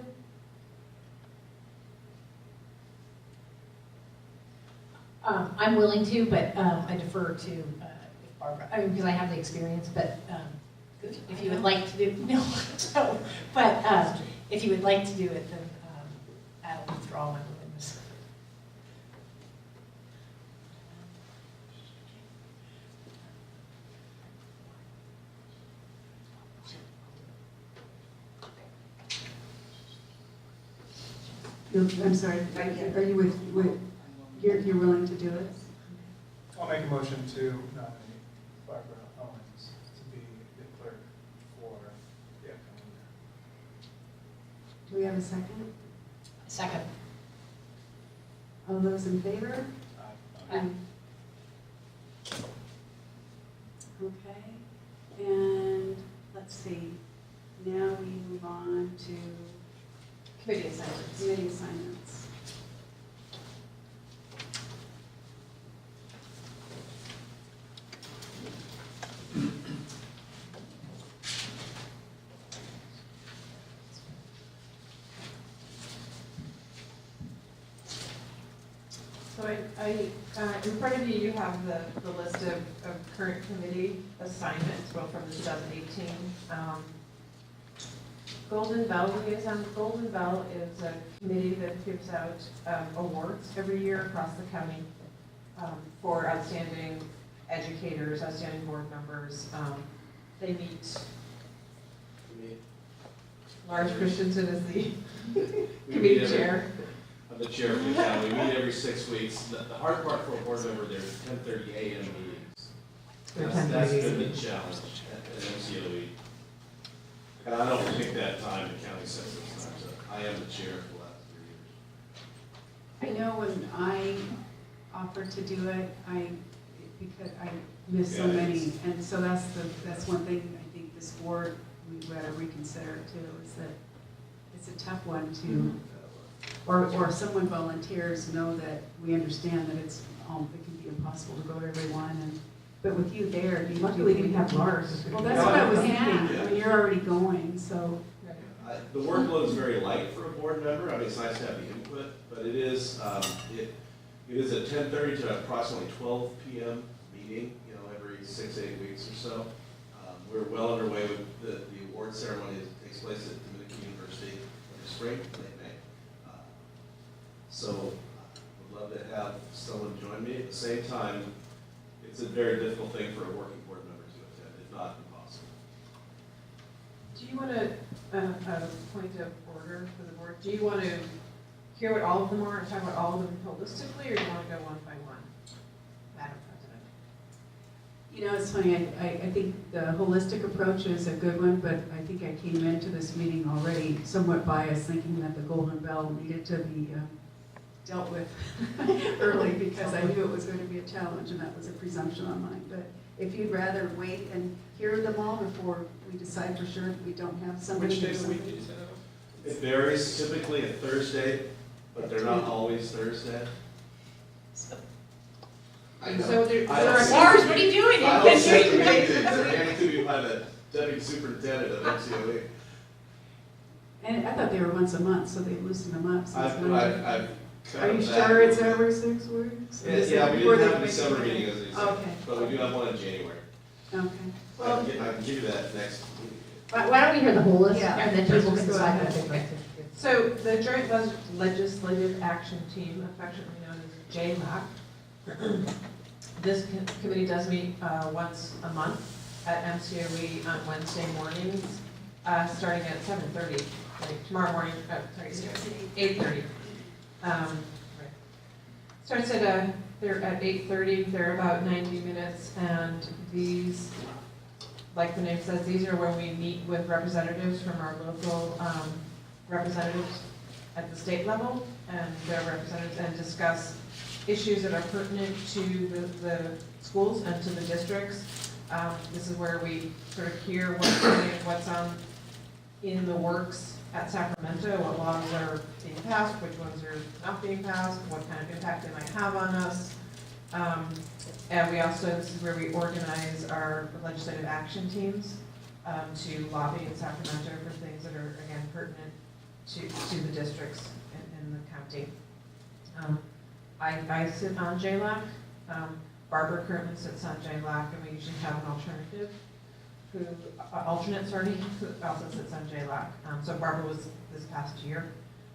I'm willing to, but I defer to Barbara, because I have the experience, but if you would like to do, no, so, but if you would like to do it, then I'll withdraw my willingness. I'm sorry, are you with you're willing to do it? I'll make a motion to nominate Barbara Owens to be the clerk for the upcoming year. Do we have a second? Second. All those in favor? Aye. Okay, and let's see, now we move on to Committee assignments. committee assignments. So in front of you, you have the list of current committee assignments, well, from the 2018. Golden Bell Liaison. Golden Bell is a committee that gives out awards every year across the county for outstanding educators, outstanding board members. They meet. Lars Christensen is the committee chair. I'm the chair of the county. We meet every 6 weeks. The hard part for a board member, there's 10:30 a.m. meetings. That's been the challenge at MCOE. And I don't pick that time, the county sets those times up. I am the chair for the last 3 years. I know when I offered to do it, because I missed so Yeah, many, and so that's one thing I think this board, we better reconsider too, is that it's a tough one to, or if someone volunteers, know that we understand that it can be impossible to go to everyone, but with you there, Luckily, we have Lars. Well, that's what I was thinking, Yeah. I mean, you're already going, so. The workload is very light for a board member. I mean, it's nice to have the input, but it is a 10:30 to approximately 12 p.m. meeting, every 6-8 weeks or so. We're well underway with the award ceremony that takes place at Dominican University in the spring, late May. So would love to have someone join me. At the same time, it's a very difficult thing for a working board member to attend, if not impossible. Do you want a point of order for the board? Do you want to hear what all of them are and talk about all of them holistically, or do you want to go one by one? Madam President. It's funny, I think the holistic approach is a good one, but I think I came into this meeting already somewhat biased, thinking that the Golden Bell needed to be dealt with early, because I knew it was going to be a challenge, and that was a presumption on mine. But if you'd rather wait and hear them all before we decide for sure that we don't have somebody. Which day of the week did you say that was? It varies, typically a Thursday, but they're not always Thursday. I know. So there I are don't- Lars, what are you doing? I don't set the meetings, they're handed to me by the deputy superintendent of MCOE. And I thought they were once a month, so they loosened them up. So it's not- I've Are you cut them sure it's back. every 6 weeks? Yeah, we Before didn't they have a make December it? meeting as you said, Okay, but we do have one in January. okay. I Well, can give you that next meeting. Why don't we hear the whole list, Yeah. and then people can Go decide ahead. what they'd like to do. So the Joint Legislative Action Team, affectionately known as JLAC, this committee does meet once a month at MCOE on Wednesday mornings, starting at 7:30, like tomorrow morning, sorry, 8:30. Right. Starts at, they're at 8:30, they're about 90 minutes, and these, like the name says, these are when we meet with representatives from our local representatives at the state level and their representatives, and discuss issues that are pertinent to the schools and to the districts. This is where we sort of hear what's in the works at Sacramento, what laws are being passed, which ones are not being passed, what kind of impact they might have on us. And we also, this is where we organize our legislative action teams to lobby in Sacramento for things that are, again, pertinent to the districts in the county. I sit on JLAC. Barbara currently sits on JLAC, and we usually have an alternate, who also sits on JLAC. So Barbara was this past year.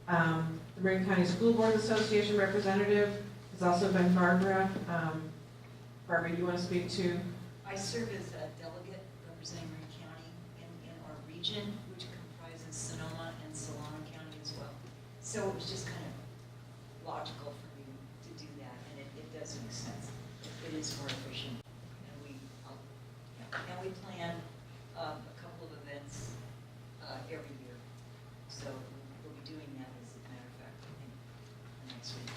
The Marin County School Board Association representative has also been Barbara. Barbara, you want to speak to? I serve as a delegate representing Marin County in our region, which comprises Sonoma and Solano County as well. So it was just kind of logical for me to do that, and it does make sense. It is more efficient, and we plan a couple of events every year. So we'll be doing that, as a matter of fact, I think, next week.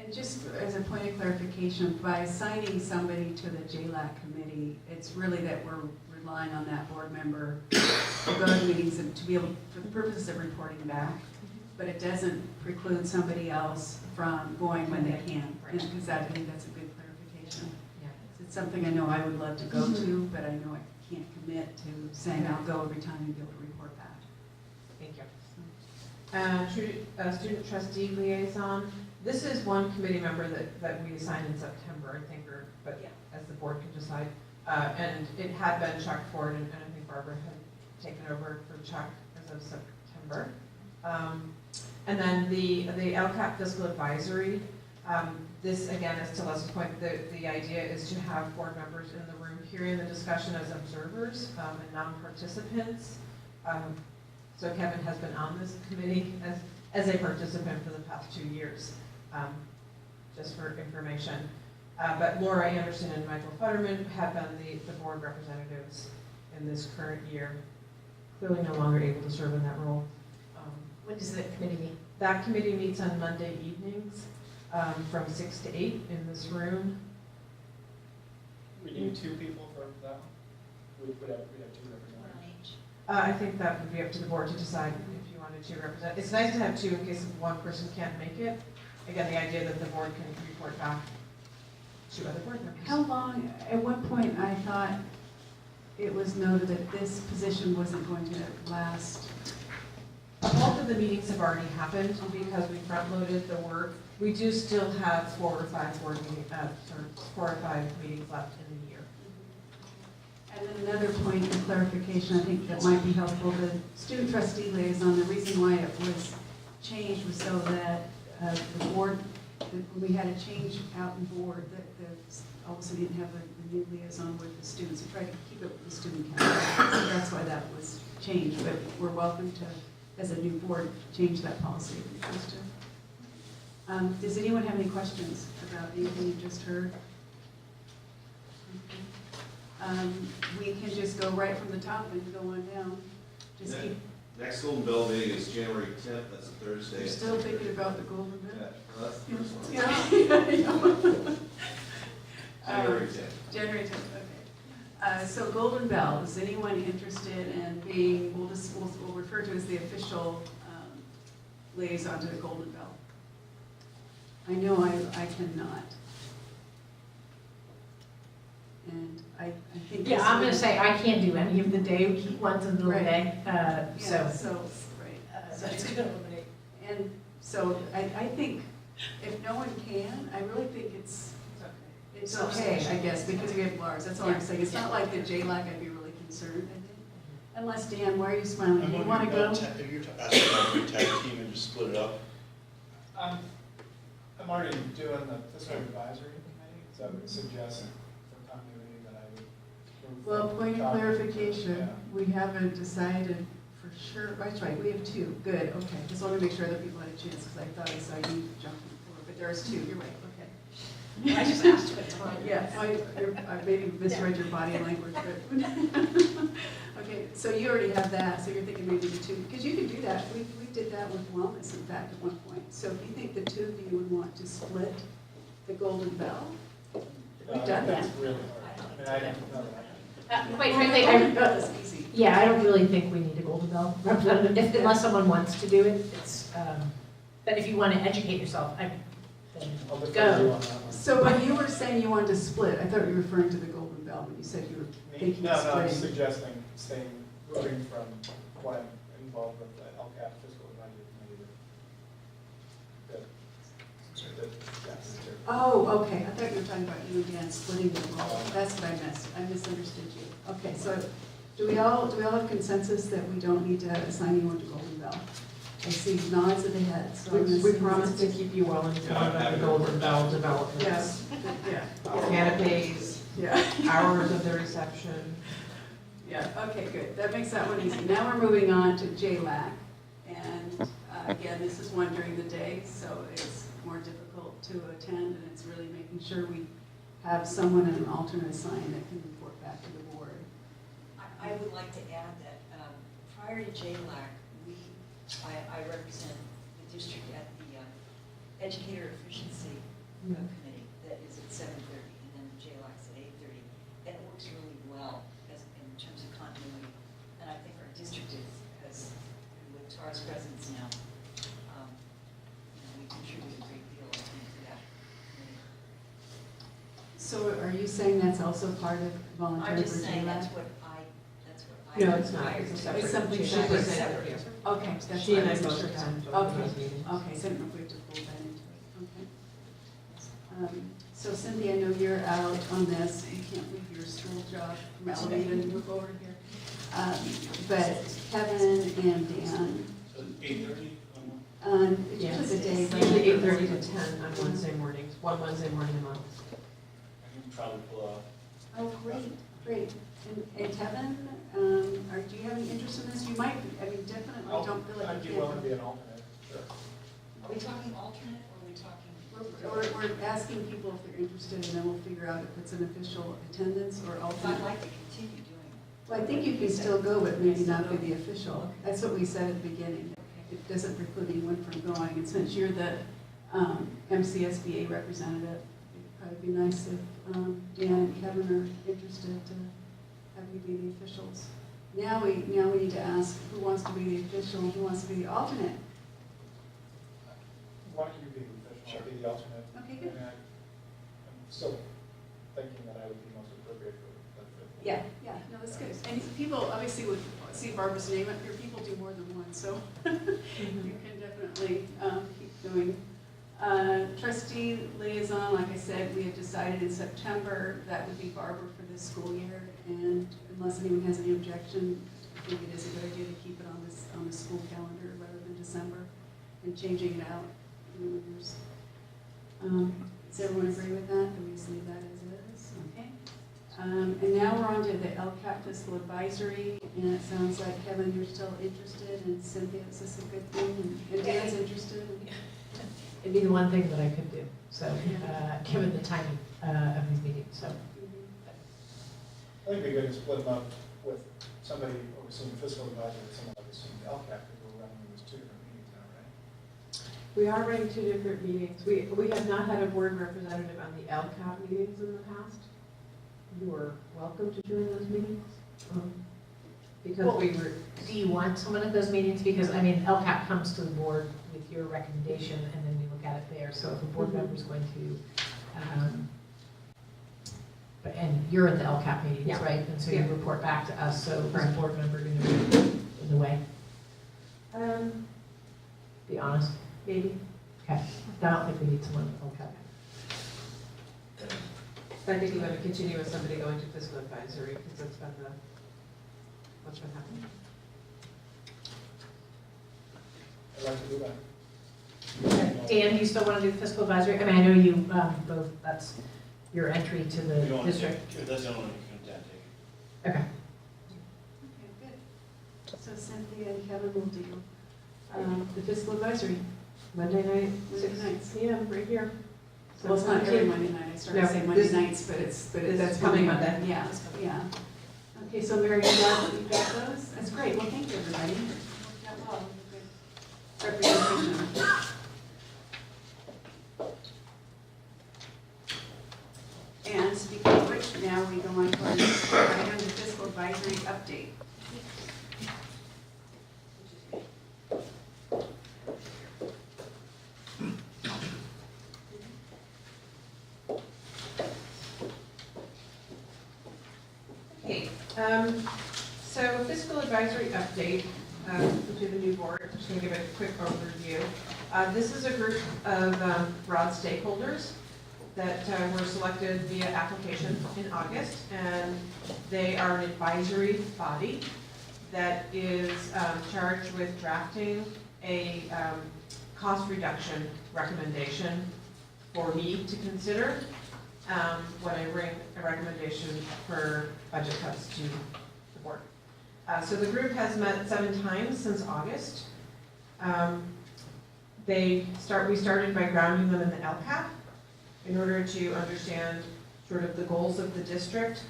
And just as a point of clarification, by assigning somebody to the JLAC committee, it's really that we're relying on that board member to go to meetings and to be able, for the purposes of reporting back, but it doesn't preclude somebody else from going when they can, because I think that's a good clarification. Yeah. It's something I know I would love to go to, but I know I can't commit to saying I'll go every time and be able to report back. Thank you. Student trustee liaison. This is one committee member that we assigned in September, I think, but as the board can decide. And it had been Chuck Ford, and I think Barbara had taken over for Chuck as of September. And then the LCAP Fiscal Advisory. This, again, is to Leslie's point, the idea is to have board members in the room hearing the discussion as observers and non-participants. So Kevin has been on this committee as a participant for the past 2 years, just for information. But Laura Anderson and Michael Futterman have been the board representatives in this current year, clearly no longer able to serve in that role. When does that committee meet? That committee meets on Monday evenings from 6 to 8 in this room. We need 2 people for that. We'd have 2 representatives. I think that would be up to the board to decide if you wanted to represent. It's nice to have 2 in case one person can't make it. Again, the idea that the board can report back to other board members. How long, at what point I thought it was noted that this position wasn't going to last? Both of the meetings have already happened because we front-loaded the work. We do still have 4 or 5 board meetings, 4 or 5 meetings left in the year. And then another point of clarification, I think that might be helpful, the student trustee liaison, the reason why it was changed was so that the board, when we had a change out in board, that also didn't have a new liaison with the students. We tried to keep it with the student council, so that's why that was changed. But we're welcome to, as a new board, change that policy if we choose to. Does anyone have any questions about anything you just heard? We can just go right from the top and go on down. Just keep. Next Golden Bell meeting is January 10th, that's a Thursday. You're still thinking about the Golden Bell? Yeah, well, that's the first one. Yeah. January 10th. January 10th, okay. So Golden Bell, is anyone interested in being, we'll refer to as the official liaison to the Golden Bell? I know I cannot. And I think. Yeah, I'm gonna say I can't do any of the day ones in the Right. day, Yeah, so. right. So it's gonna eliminate. And so I think if no one can, I really think it's okay, I guess, because we have Lars, that's all I'm saying. It's not like the JLAC, I'd be really concerned, I think. Unless, Dan, why are you smiling? Do you want to go? If you're asking about your tag team and just split it up, I'm already doing the fiscal advisory committee, so I would suggest for continuity that I would. move Well, from point of top to- clarification, yeah. we haven't decided for sure, that's right, we have two, good, okay. Just wanted to make sure other people had a chance, because I thought I saw you jumping forward, but there's two, you're right, okay. I just asked what time. Yeah, I maybe misread your body language, but. Okay, so you already have that, so you're thinking maybe the two, because you can do that. We did that with wellness, in fact, at one point. So if you think the two of you would want to split the Golden Bell, we've done that. That's really hard. I mean, I don't know that. Quite frankly, Oh, that's easy. yeah, I don't really think we need a Golden Bell representative, unless someone wants to do it. But if you want to educate yourself, then I'll defer go. to you on that one. So when you were saying you wanted to split, I thought you were referring to the Golden Bell when you said you were thinking of No, I'm splitting. suggesting moving from what I'm involved with the LCAP fiscal advisory committee. Yes. Oh, okay, I thought you were talking about you and Dan splitting the role. That's what I missed. I misunderstood you. Okay, so do we all have consensus that we don't need to assign anyone to Golden Bell? I see nods of the head, so I'm We assuming promised to it's- keep you well informed of the Golden Bell developments. Yes, yeah, Canapes, yeah. hours of the reception. Yeah, okay, good. That makes that one easy. Now we're moving on to JLAC. And again, this is one during the day, so it's more difficult to attend, and it's really making sure we have someone and an alternate assigned that can report back to the board. I would like to add that prior to JLAC, I represent the district at the Educator Efficiency Committee that is at 7:30, and then JLAC's at 8:30. And it works really well in terms of continuity. And I think our district has, with Tara's presence now, we contribute a great deal, I think, to that committee. So are you saying that's also part of I'm voluntary for just saying JLAC? that's what I. No, it's not. It's a separate. It's something she's separate. separate. Okay, that's She and I what both was attend sure. both Okay, those meetings. okay, so I don't know if we have to pull that into it, okay. So Cynthia, I know you're out on this, you can't leave your school job from Alameda and move over here. But Kevin and Dan, So 8:30? it's Yes, usually the day. right? usually 8:30 to 10 on Wednesday mornings, one Wednesday morning a month. I can probably pull off. Oh, great, great. And Kevin, do you have any interest in this? You might, definitely don't feel like I'd you be can't. willing to be an alternate, sure. Are we talking alternate or are we talking? We're asking people if they're interested, and then we'll figure out if it's an official attendance or I'd alternate. like to continue doing it. Well, I think you can still go, but maybe not be the official. That's what we said at the beginning. It doesn't preclude anyone from going, and since you're the MCSBA representative, it'd probably be nice if Dan and Kevin are interested to have you be the officials. Now we need to ask who wants to be the official and who wants to be the alternate. Why don't you be the official, I'll be the alternate. Okay, good. And I'm still thinking that I would be most appropriate for the. Yeah, no, that's good. And people obviously would see Barbara's name up here, people do more than one, so you can definitely keep doing. Trustee liaison, like I said, we had decided in September that would be Barbara for this school year, and unless anyone has any objection, I think it is a good idea to keep it on the school calendar rather than December and changing it out in the years. Does everyone agree with that? Do we just leave that as is? Okay. And now we're on to the LCAP fiscal advisory, and it sounds like, Kevin, you're still interested, and Cynthia, is this a good thing? And Dan's interested? It'd be the one thing that I could do, so, given the timing of these meetings, so. I think it'd be good to split them up with somebody overseeing fiscal advisory and someone overseeing the LCAP, because we're running those two different meetings now, right? We are running two different meetings. We have not had a board representative on the LCAP meetings in the past. You are welcome to join those meetings. Because Well, we were, Do you want someone at those meetings? Because, LCAP comes to the board with your recommendation, and then we look at it there. So if a board member is going to, and you're at the LCAP meetings, Yeah. right? And so you Yeah. report back to us, so is Right. a board member going to be in the way? Be honest. maybe. Okay. I don't think we need someone at LCAP. But I think we want to continue with somebody going to fiscal advisory, because that's been what's been happening. I'd like to do that. Dan, do you still want to do fiscal advisory? I know you both, that's your entry to the You don't want to district. take, that's the only one you can take. Okay. Okay, good. So Cynthia and Kevin will do the fiscal advisory Monday night, Monday nights. p.m. right here. Well, it's not every 17th. Monday night, I started No, saying Monday this- nights, but this that's coming Monday. Monday. Yeah, yeah. Okay, so Mary, you got those? That's great, well, thank you, everybody. Worked out well. Good representation. And speaking of which, now we go on to our next item, the fiscal advisory update. Okay, so fiscal advisory update, to the new board, I'm just gonna give a quick overview. This is a group of broad stakeholders that were selected via application in August, and they are an advisory body that is charged with drafting a cost reduction recommendation for me to consider when I bring a recommendation for budget cuts to the board. So the group has met 7 times since August. We started by grounding them in the LCAP in order to understand sort of the goals of the district.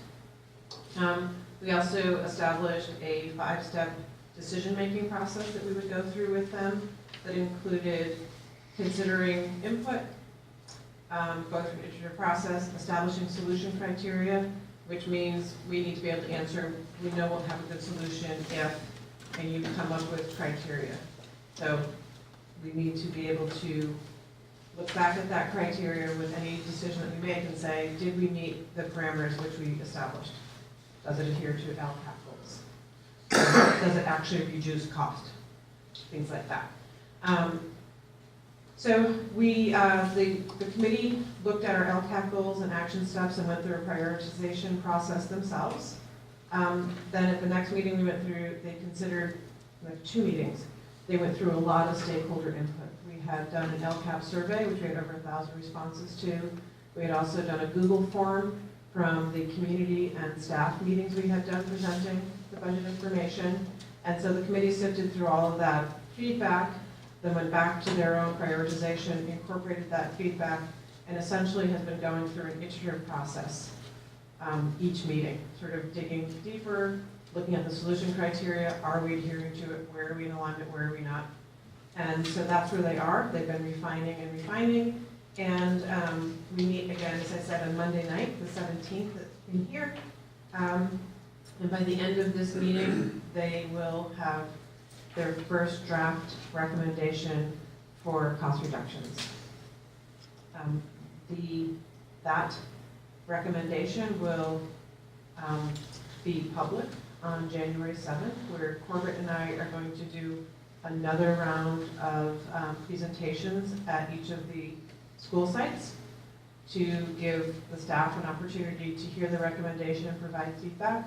We also established a 5-step decision-making process that we would go through with them that included considering input, go through an iterative process, establishing solution criteria, which means we need to be able to answer, we know we'll have a good solution if, and you come up with criteria. So we need to be able to look back at that criteria with any decision that we make and say, did we meet the parameters which we established? Does it adhere to LCAP goals? Does it actually reduce cost? Things like that. So the committee looked at our LCAP goals and action steps and went through a prioritization process themselves. Then at the next meeting they considered, like 2 meetings, they went through a lot of stakeholder input. We had done an LCAP survey, which we had over 1,000 responses to. We had also done a Google form from the community and staff meetings we had done presenting the budget information. And so the committee sifted through all of that feedback, then went back to their own prioritization, incorporated that feedback, and essentially has been going through an iterative process each meeting, sort of digging deeper, looking at the solution criteria, are we adhering to it, where are we in alignment, where are we not? And so that's where they are. They've been refining and refining, and we meet again, as I said, on Monday night, the 17th, in here. And by the end of this meeting, they will have their first draft recommendation for cost reductions. That recommendation will be public on January 7th, where Corbett and I are going to do another round of presentations at each of the school sites to give the staff an opportunity to hear the recommendation and provide feedback.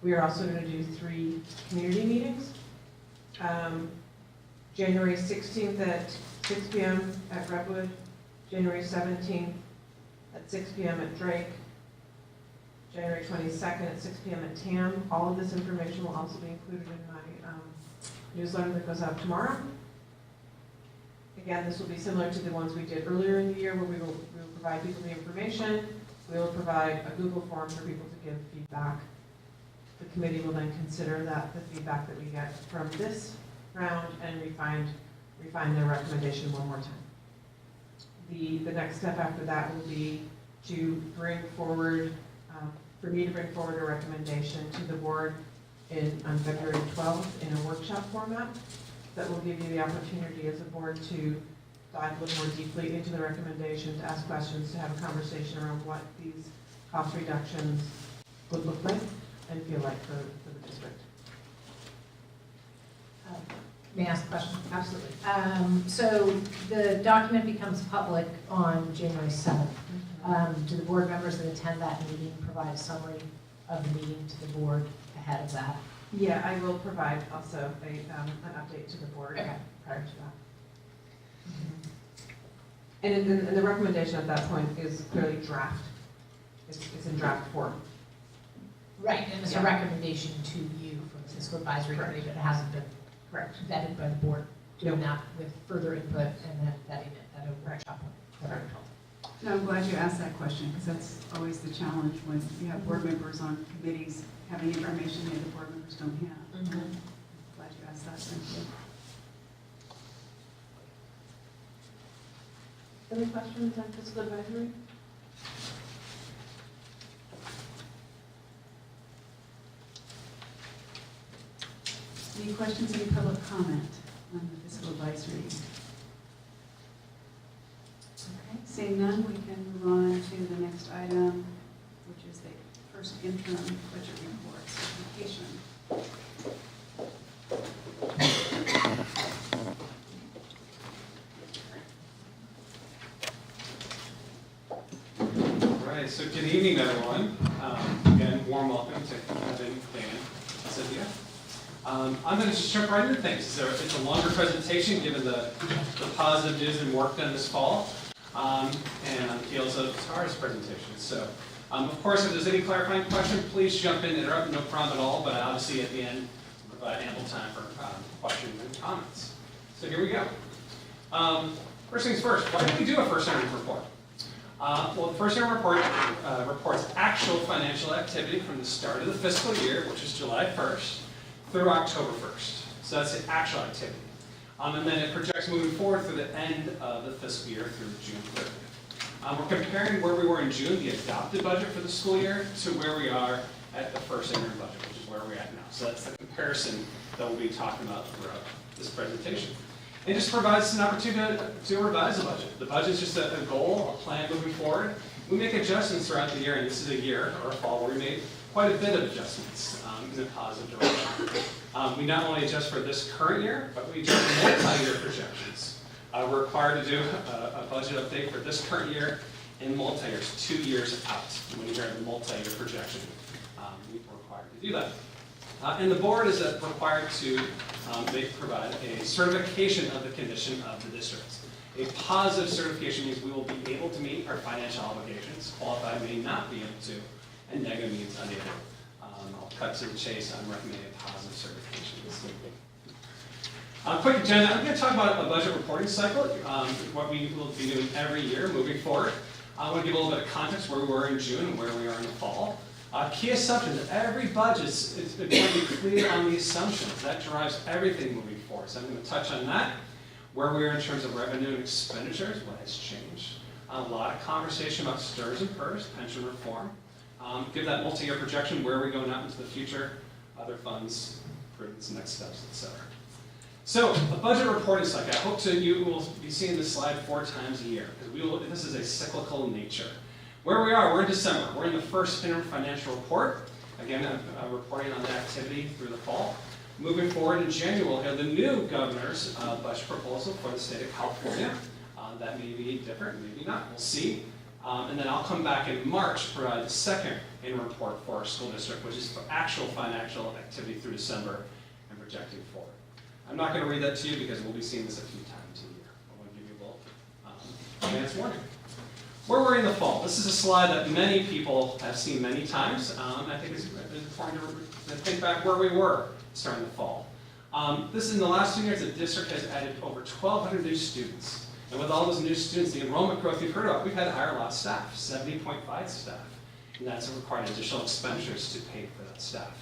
We are also going to do 3 community meetings. January 16th at 6 p.m. at Redwood, January 17th at 6 p.m. at Drake, January 22nd at 6 p.m. at TAM. All of this information will also be included in my newsletter that goes out tomorrow. Again, this will be similar to the ones we did earlier in the year, where we will provide people the information. We will provide a Google form for people to give feedback. The committee will then consider the feedback that we get from this round and refine their recommendation one more time. The next step after that will be to bring forward, for me to bring forward a recommendation to the board on February 12th in a workshop format that will give you the opportunity as a board to dive a little more deeply into the recommendation, to ask questions, to have a conversation around what these cost reductions would look like and feel like for the district. May I ask a question? Absolutely. So the document becomes public on January 7th. Do the board members that attend that meeting provide a summary of the meeting to the board ahead of that? Yeah, I will provide also an update to the board prior to that. And the recommendation at that point is clearly draft. It's in draft form. Right, and it's a Yeah. recommendation to you from the fiscal advisory committee, but it hasn't been Correct. vetted by the board, doing that with further input and then vetting it at a workshop on February 12th. No, I'm glad you asked that question, because that's always the challenge when you have board members on committees having information that the board members don't have. Mhm. Glad you asked that, thank you. Any questions on fiscal advisory? Any questions, any public comment on the fiscal advisory? Okay, seeing none, we can move on to the next item, which is the first interim budget report, certification. All right, so good evening, everyone. Again, warm welcome to Kevin, Dan, Cynthia. I'm going to just jump right into things. It's a longer presentation given the positive news and work done this fall, and on the heels of Tara's presentation. So, of course, if there's any clarifying question, please jump in, interrupt, no problem at all, but obviously at the end, provide ample time for questions and comments. So here we go. First things first, why did we do a first interim report? Well, the first interim report reports actual financial activity from the start of the fiscal year, which is July 1st, through October 1st. So that's the actual activity. And then it projects moving forward through the end of the fiscal year through June 30th. We're comparing where we were in June, the adopted budget for the school year, to where we are at the first interim budget, which is where we're at now. So that's the comparison that we'll be talking about throughout this presentation. It just provides an opportunity to revise the budget. The budget is just a goal, a plan moving forward. We make adjustments throughout the year, and this is a year, or a fall, where we made quite a bit of adjustments in a positive direction. We not only adjust for this current year, but we adjust for multi-year projections. We're required to do a budget update for this current year and multi-years, 2 years out. When you hear the multi-year projection, we're required to do that. And the board is required to provide a certification of the condition of the district. A positive certification means we will be able to meet our financial obligations. Qualified may not be able to, and negative means unable. I'll cut to the chase. I'm recommending a positive certification this evening. Quick agenda. I'm going to talk about a budget reporting cycle, what we will be doing every year moving forward. I want to give a little bit of context where we were in June and where we are in the fall. Key assumptions. Every budget is going to be clear on the assumptions. That drives everything moving forward. So I'm going to touch on that, where we are in terms of revenue and expenditures, what has changed. A lot of conversation about STRS and PERS, pension reform. Give that multi-year projection, where are we going out into the future, other funds, prudence, next steps, etc. So, a budget reporting cycle. I hope you will be seeing this slide 4 times a year, because this is a cyclical nature. Where we are, we're in December. We're in the first interim financial report. Again, I'm reporting on the activity through the fall. Moving forward in January, we'll have the new governor's budget proposal for the state of California. That may be different, maybe not. We'll see. And then I'll come back in March to provide the second interim report for our school district, which is for actual financial activity through December and projecting forward. I'm not going to read that to you because we'll be seeing this a few times a year. I want to give you a little advance warning. Where we're in the fall. This is a slide that many people have seen many times. I think it's important to think back where we were starting the fall. This is in the last 2 years, the district has added over 1,200 new students. And with all those new students, the enrollment growth you've heard about, we've had to hire a lot of staff, 70.5 staff. And that's required additional expenditures to pay for that staff.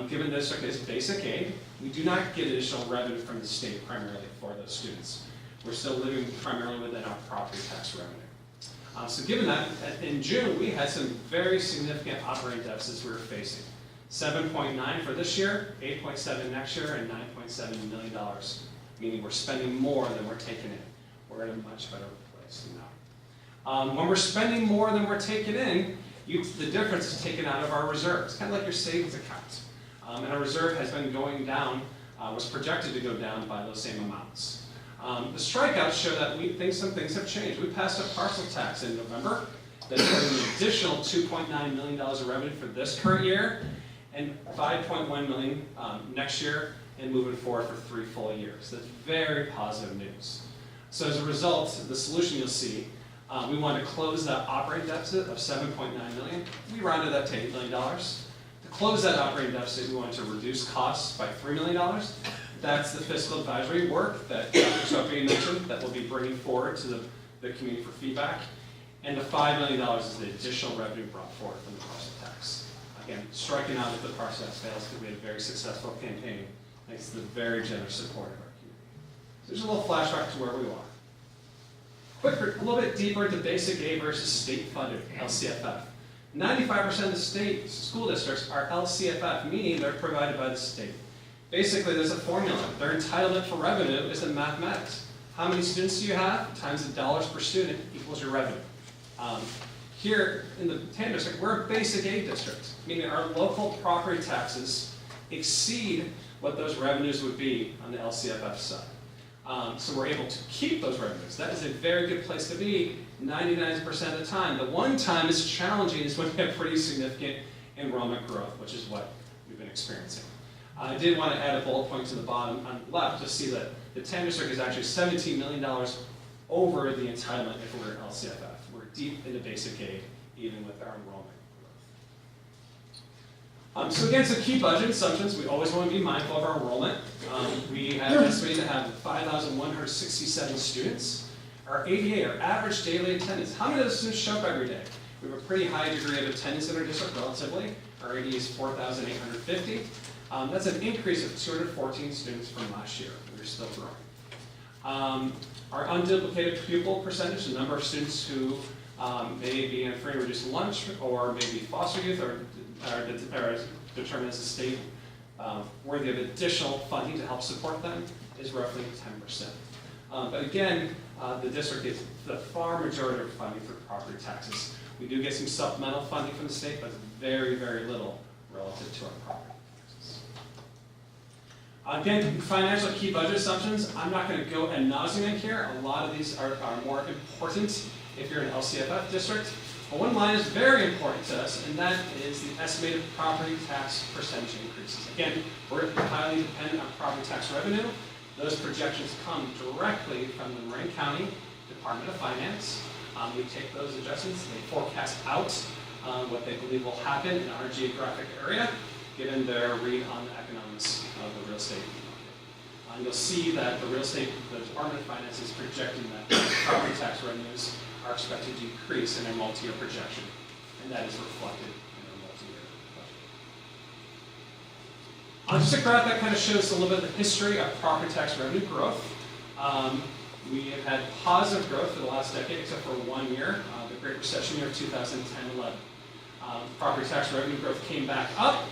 Given the district is basic aid, we do not get additional revenue from the state primarily for those students. We're still living primarily within our property tax revenue. So given that, in June, we had some very significant operating deficits we were facing. 7.9 for this year, 8.7 next year, and $9.7 million, meaning we're spending more than we're taking in. We're in a much better place now. When we're spending more than we're taking in, the difference is taken out of our reserves, kind of like your savings account. And our reserve has been going down, was projected to go down by those same amounts. The strikeouts show that some things have changed. We passed a parcel tax in November that's bringing an additional $2.9 million of revenue for this current year and $5.1 million next year and moving forward for 3 full years. That's very positive news. So as a result, the solution you'll see, we want to close that operating deficit of $7.9 million. We rounded that to $8 million. close that operating deficit, we want to reduce costs by $3 million. That's the fiscal advisory work that Dr. Sophie mentioned that we'll be bringing forward to the community for feedback. And the $5 million is the additional revenue brought forward from the parcel tax. Again, striking out if the parcel tax fails because we had a very successful campaign thanks to the very generous support of our community. So there's a little flashback to where we are. A little bit deeper into basic aid versus state-funded LCFF. 95% of the state school districts are LCFF, meaning they're provided by the state. Basically, there's a formula. Their entitlement for revenue is in mathematics. How many students do you have times the dollars per student equals your revenue. Here in the TAM district, we're a basic aid district, meaning our local property taxes exceed what those revenues would be on the LCFF side. So we're able to keep those revenues. That is a very good place to be 99% of the time. The one time it's challenging is when we have pretty significant enrollment growth, which is what we've been experiencing. I did want to add a bullet point to the bottom on the left to see that the TAM district is actually $17 million over the entitlement if we're LCFF. We're deep into basic aid, even with our enrollment growth. So again, some key budget assumptions. We always want to be mindful of our enrollment. We have estimated to have 5,167 students. Our ADA, our average daily attendance, how many of those students show up every day? We have a pretty high degree of attendance in our district relatively. Our ADA is 4,850. That's an increase of 214 students from last year. We're still growing. Our unduplicated pupil percentage, the number of students who may be in free and reduced lunch or may be foster youth or determined as a state worthy of additional funding to help support them, is roughly 10%. But again, the district gets the far majority of funding through property taxes. We do get some supplemental funding from the state, but very, very little relative to our property taxes. Again, financial key budget assumptions. I'm not going to go ad nauseum here. A lot of these are more important if you're an LCFF district. But one line is very important to us, and that is the estimated property tax percentage increases. Again, we're highly dependent on property tax revenue. Those projections come directly from the Marin County Department of Finance. We take those adjustments, they forecast out what they believe will happen in our geographic area, given their read on the economics of the real estate market. You'll see that the Department of Finance is projecting that property tax revenues are expected to decrease in a multi-year projection, and that is reflected in our multi-year budget. Just a graph that kind of shows a little bit of the history of property tax revenue growth. We have had positive growth for the last decade, except for 1 year, the Great Recession year of 2010-11. Property tax revenue growth came back up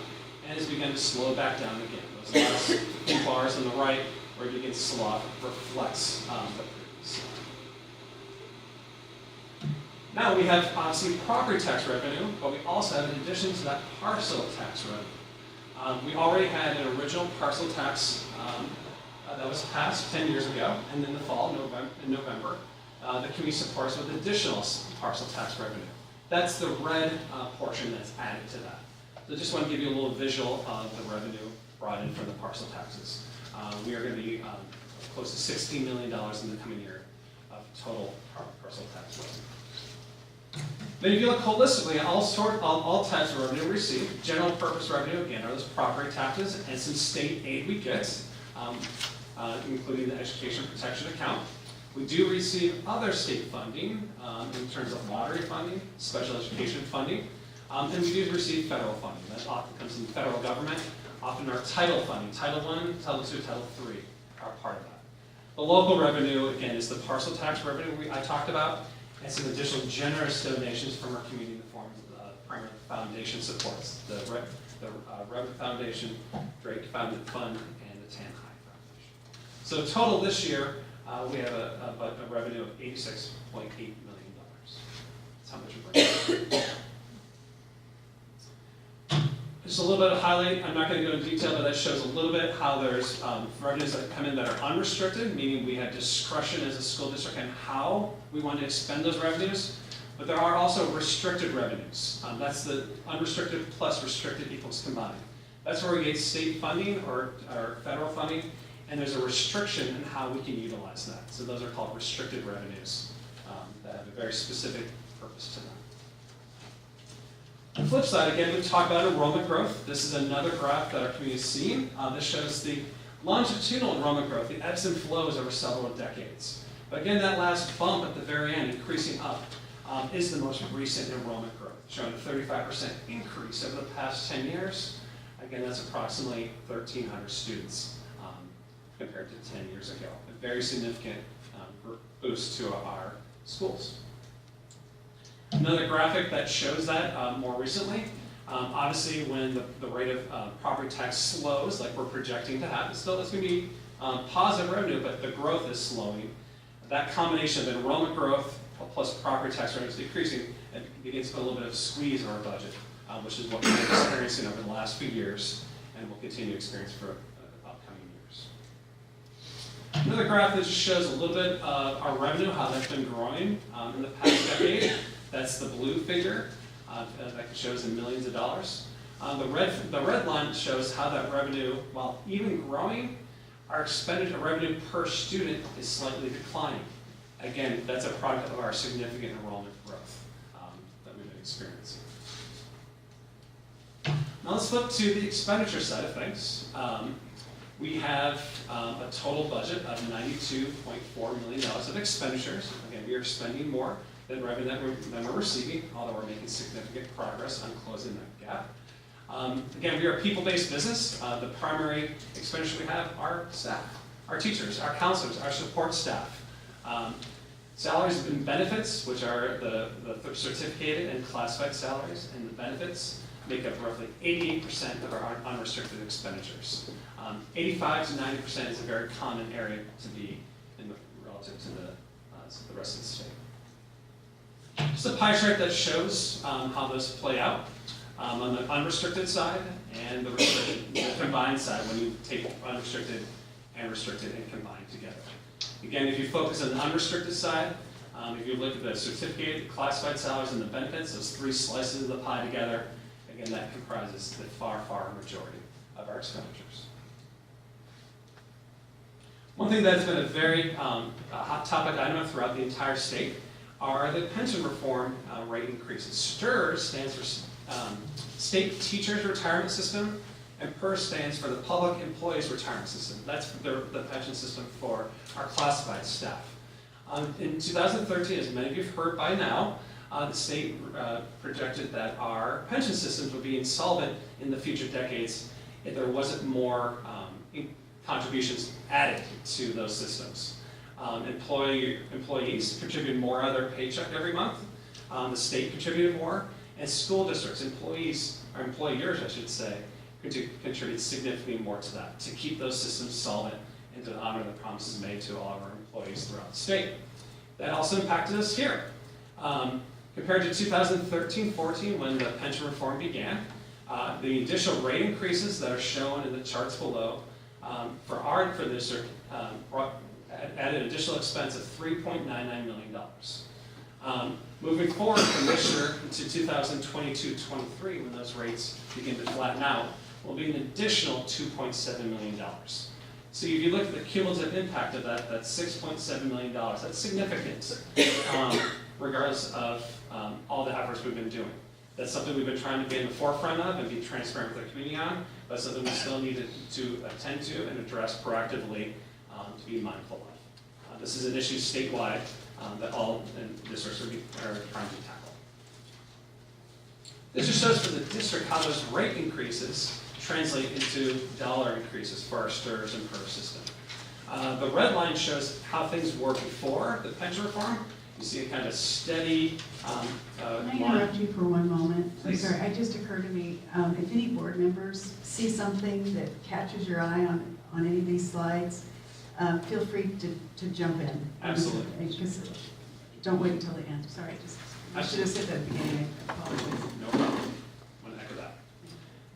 and has begun to slow back down again. Those last few bars on the right, where it begins to slow off, reflects the previous. Now we have obviously property tax revenue, but we also have, in addition to that, parcel tax revenue. We already had an original parcel tax that was passed 10 years ago, and in the fall, in November, the community supports with additional parcel tax revenue. That's the red portion that's added to that. So I just want to give you a little visual of the revenue brought in from the parcel taxes. We are going to be close to $16 million in the coming year of total parcel tax revenue. Then if you look holistically at all types of revenue we receive, general purpose revenue, again, are those property taxes and some state aid we get, including the education protection account. We do receive other state funding in terms of lottery funding, special education funding, and we do receive federal funding. That often comes from the federal government, often our title funding. Title I, Title II, Title III are part of that. The local revenue, again, is the parcel tax revenue I talked about, and some additional generous donations from our community in the form of primary foundation supports, the Revenue Foundation, Drake Founded Fund, and the Tan High Foundation. So total this year, we have a revenue of $86.8 million. That's how much we're bringing. Just a little bit of highlight. I'm not going to go into detail, but that shows a little bit how there's revenues that come in that are unrestricted, meaning we have discretion as a school district on how we want to expend those revenues. But there are also restricted revenues. That's the unrestricted plus restricted equals combined. That's where we get state funding or federal funding, and there's a restriction in how we can utilize that. So those are called restricted revenues that have a very specific purpose to them. The flip side, again, we talk about enrollment growth. This is another graph that our community has seen. This shows the longitudinal enrollment growth, the ebbs and flows over several decades. But again, that last bump at the very end, increasing up, is the most recent enrollment growth, showing a 35% increase over the past 10 years. Again, that's approximately 1,300 students compared to 10 years ago. A very significant boost to our schools. Another graphic that shows that more recently, obviously when the rate of property tax slows, like we're projecting to happen, still it's going to be positive revenue, but the growth is slowing. That combination of enrollment growth plus property tax revenues decreasing, it begins to put a little bit of squeeze on our budget, which is what we've been experiencing over the last few years and will continue to experience for upcoming years. Another graph that just shows a little bit of our revenue, how that's been growing in the past decade. That's the blue figure that shows in millions of dollars. The red line shows how that revenue, while even growing, our expenditure revenue per student is slightly declining. Again, that's a product of our significant enrollment growth that we've been experiencing. Now let's flip to the expenditure side of things. We have a total budget of $92.4 million of expenditures. Again, we are spending more than revenue that we're receiving, although we're making significant progress on closing that gap. Again, we are a people-based business. The primary expenditure we have are staff, our teachers, our counselors, our support staff. Salaries and benefits, which are the certificated and classified salaries, and the benefits make up roughly 88% of our unrestricted expenditures. 85 to 90% is a very common area to be in relative to the rest of the state. Just a pie chart that shows how those play out on the unrestricted side and the combined side when you take unrestricted and restricted and combined together. Again, if you focus on the unrestricted side, if you look at the certificated, classified salaries, and the benefits, those three slices of the pie together, again, that comprises the far, far majority of our expenditures. One thing that's been a very hot topic item throughout the entire state are the pension reform rate increases. STIR stands for State Teachers Retirement System, and PER stands for the Public Employees Retirement System. That's the pension system for our classified staff. In 2013, as many of you have heard by now, the state projected that our pension systems would be insolvent in the future decades if there wasn't more contributions added to those systems. Employees contributed more out of their paycheck every month. The state contributed more, and school districts, employers, I should say, contribute significantly more to that, to keep those systems solvent and to honor the promises made to all of our employees throughout the state. That also impacted us here. Compared to 2013-14, when the pension reform began, the additional rate increases that are shown in the charts below for the district added an additional expense of $3.99 million. Moving forward from this year into 2022-23, when those rates begin to flatten out, will be an additional $2.7 million. So if you look at the cumulative impact of that, that's $6.7 million. That's significant, regardless of all the efforts we've been doing. That's something we've been trying to be in the forefront of and be transparent with the community on, but something we still need to attend to and address proactively to be mindful of. This is an issue statewide that all districts are trying to tackle. This just shows for the district how those rate increases translate into dollar increases for our STIRS and PER system. The red line shows how things were before the pension reform. You see a kind of steady Can I interrupt you for one moment? I'm Please. sorry, it just occurred to me, if any board members see something that catches your eye on any of these slides, feel free to jump in. Absolutely. Just don't wait until the end. Sorry, I should have said that at the beginning. I apologize. No problem. I want to echo that.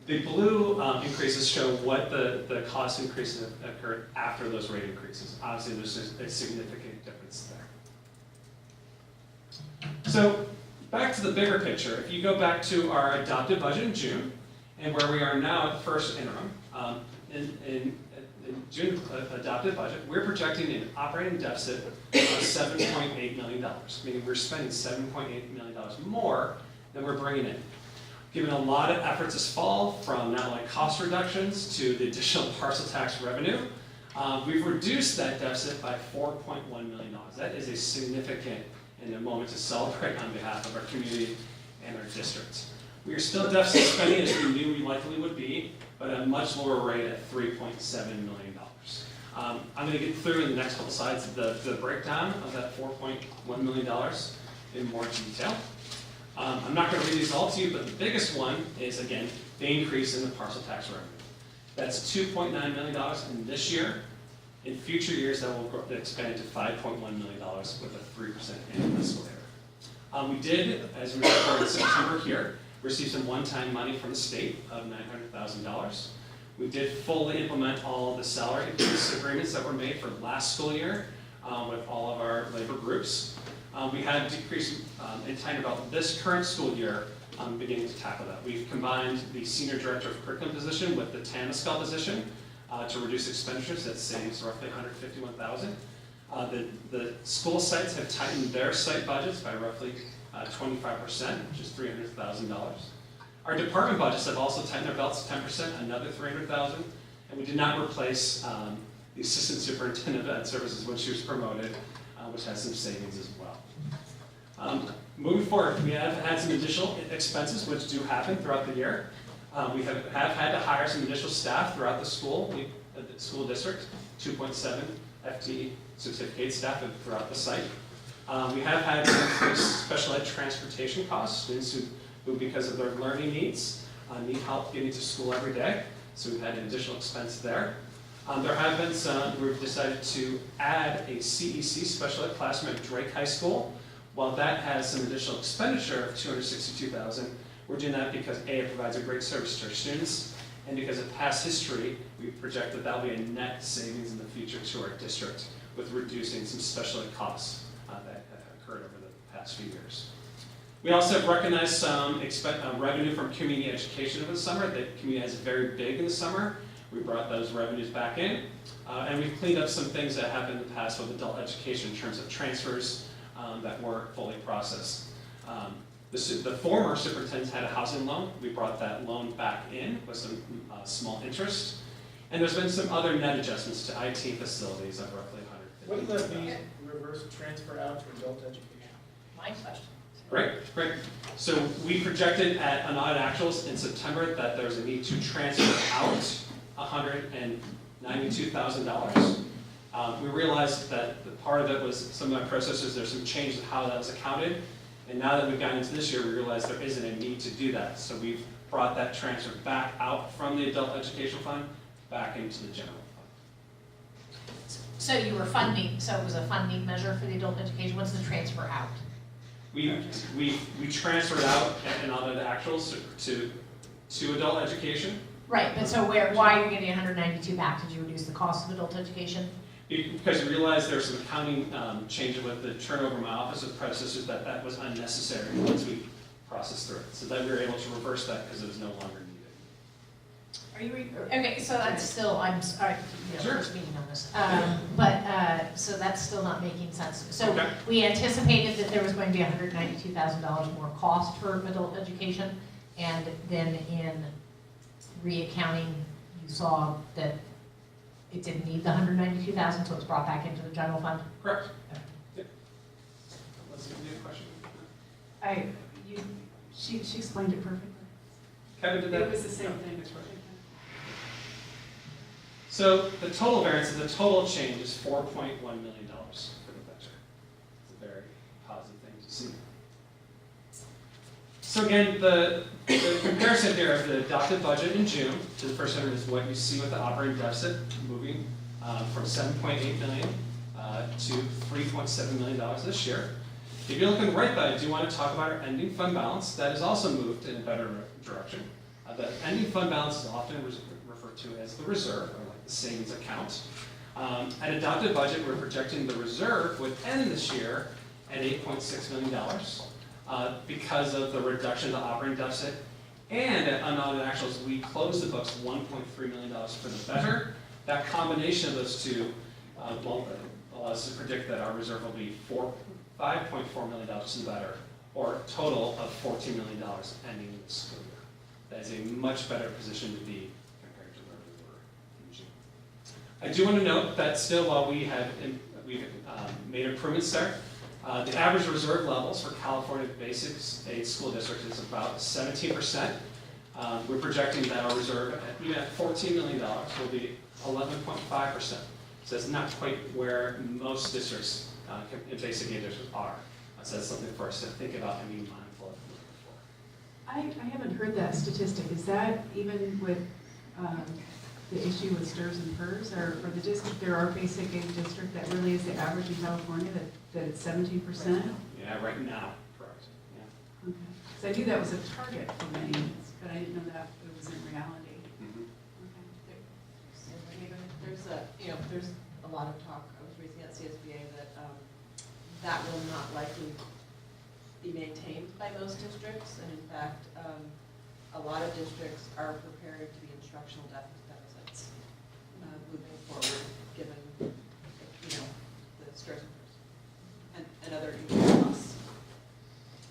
The blue increases show what the cost increases occurred after those rate increases. Obviously, there's a significant difference there. So back to the bigger picture. If you go back to our adopted budget in June, and where we are now at the first interim, in June adopted budget, we're projecting an operating deficit of $7.8 million, meaning we're spending $7.8 million more than we're bringing in. given a lot of efforts this fall, from not only cost reductions to the additional parcel tax revenue, we've reduced that deficit by $4.1 million. That is a significant and a moment to celebrate on behalf of our community and our district. We are still deficit spending as we knew we likely would be, but at a much lower rate at $3.7 million. I'm going to get through in the next couple slides the breakdown of that $4.1 million in more detail. I'm not going to read these all to you, but the biggest one is, again, the increase in the parcel tax revenue. That's $2.9 million in this year. In future years, that will expand to $5.1 million with a 3% annual escalator. We did, as we reported in September here, receive some one-time money from the state of $900,000. We did fully implement all of the salary increase agreements that were made for last school year with all of our labor groups. We had a decrease in time about this current school year beginning to tackle that. We've combined the senior director of curriculum position with the TAMSCAL position to reduce expenditures. That saves roughly $151,000. The school sites have tightened their site budgets by roughly 25%, which is $300,000. Our department budgets have also tightened their belts 10%, another $300,000, and we did not replace the assistant superintendent of ed services when she was promoted, which has some savings as well. Moving forward, we have had some additional expenses which do happen throughout the year. We have had to hire some additional staff throughout the school district, 2.7 FTE certificate staff throughout the site. We have had to increase special ed transportation costs, students who because of their learning needs, need help getting to school every day. So we've had an additional expense there. There have been some, we've decided to add a CEC special ed classroom at Drake High School. While that has some additional expenditure of $262,000, we're doing that because A, it provides a great service to our students, and because of past history, we project that that'll be a net savings in the future to our district with reducing some special ed costs that have occurred over the past few years. We also have recognized some revenue from community education over the summer. The community is very big in the summer. We brought those revenues back in, and we've cleaned up some things that happened in the past with adult education in terms of transfers that weren't fully processed. The former superintendent had a housing loan. We brought that loan back in with some small interest. And there's been some other net adjustments to IT facilities of roughly $150,000. What does that mean, reverse transfer out to adult education? My question. Great. So we projected at unaudited actuals in September that there's a need to transfer out $192,000. We realized that the part of it was some of my processors, there's some change in how that was accounted. And now that we've gotten into this year, we realize there isn't a need to do that. So we've brought that transfer back out from the adult education fund back into the general fund. So you were funding, so it was a funding measure for the adult education. What's the transfer out? We transferred out and audited actuals to adult education. Right, but so why are you getting 192 back? Did you reduce the cost of adult education? Because we realized there was some accounting change with the turnover in my office with predecessors that was unnecessary once we processed through it. So then we were able to reverse that because it was no longer needed. Are you okay? So that's still, I'm sorry, Sure. first meeting on this, so that's still not making sense. So Okay. we anticipated that there was going to be $192,000 more cost for adult education, and then in reaccounting, you saw that it didn't need the $192,000, so it's brought back into the general fund? Correct. Okay. Yep. Unless you have a question. She explained it perfectly. Kevin, did that? It was the same thing. So the total variance, the total change is $4.1 million for the budget. It's a very positive thing to see. So again, the comparison here of the adopted budget in June to the first one is what you see with the operating deficit moving from $7.8 million to $3.7 million this year. If you look on the right side, I do want to talk about our ending fund balance. That has also moved in a better direction. The ending fund balance is often referred to as the reserve, or like the savings account. At adopted budget, we're projecting the reserve would end this year at $8.6 million because of the reduction of the operating deficit. And at unaudited actuals, we closed the books $1.3 million for the better. That combination of those two allows us to predict that our reserve will be $5.4 million to the better, or a total of $14 million ending this school year. that is a much better position to be compared to where we were in June. I do want to note that still, while we've made improvements there, the average reserve levels for California basic aid school districts is about 17%. We're projecting that our reserve, even at $14 million, will be 11.5%. So that's not quite where most districts in basic aid districts are. So that's something for us to think about and be mindful of moving forward. I haven't heard that statistic. Is that even with the issue with STRS and PERS, or for the district, there are basic aid district that really is the average in California, that it's 17%? Yeah, right now, correct. Yeah. Okay. So I knew that was a target for many, but I didn't know that it was in reality. Mhm. Okay. There's a lot of talk, I was reading at CSBA that that will not likely be maintained by most districts, and in fact, a lot of districts are preparing to be instructional deficits moving forward, given, the stress and other costs.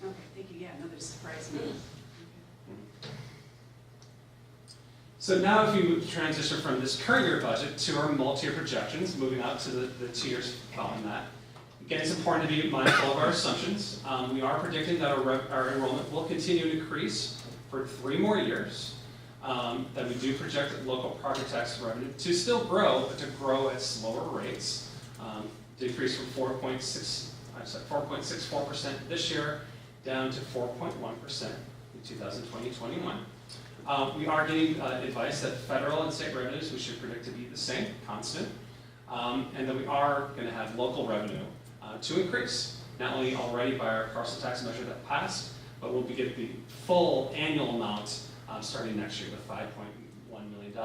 Okay, thank you. Yeah, another surprise me. So now if you transition from this current year budget to our multi-year projections, moving out to the 2 years following that, again, it's important to be mindful of our assumptions. We are predicting that our enrollment will continue to increase for 3 more years. That we do project local property tax revenue to still grow, but to grow at slower rates. Decrease from 4.64% this year down to 4.1% in 2020-21. We are getting advice that federal and state revenues we should predict to be the same, constant, and that we are going to have local revenue to increase, not only already by our parcel tax measure that passed, but we'll be getting the full annual amount starting next year with $5.1 million,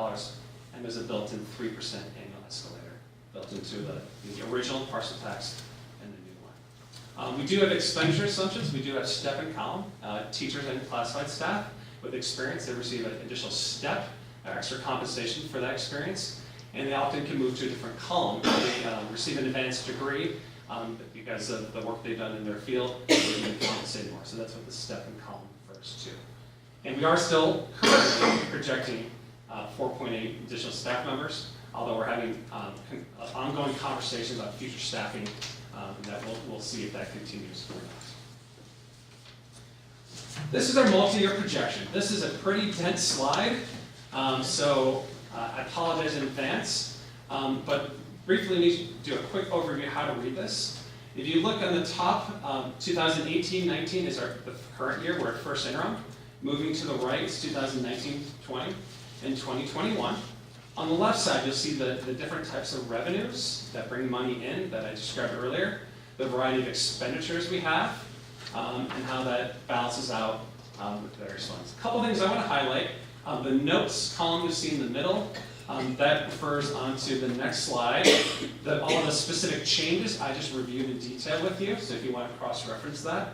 and there's a built-in 3% annual escalator built into the original parcel tax and the new one. We do have expenditure assumptions. We do have step and column. Teachers and classified staff with experience, they receive an additional step, extra compensation for that experience, and they often can move to a different column. They receive an advanced degree because of the work they've done in their field, they're going to compensate more. So that's what the step and column refers to. And we are still currently projecting 4.8 additional staff members, although we're having ongoing conversations about future staffing, and that we'll see if that continues or not. This is our multi-year projection. This is a pretty dense slide, so I apologize in advance, but briefly need to do a quick overview of how to read this. If you look on the top, 2018-19 is the current year, we're at first interim. Moving to the right is 2019-20 and 2021. On the left side, you'll see the different types of revenues that bring money in that I described earlier, the variety of expenditures we have, and how that balances out with various funds. A couple things I want to highlight. The notes column you see in the middle, that refers onto the next slide. All of the specific changes I just reviewed in detail with you, so if you want to cross-reference that.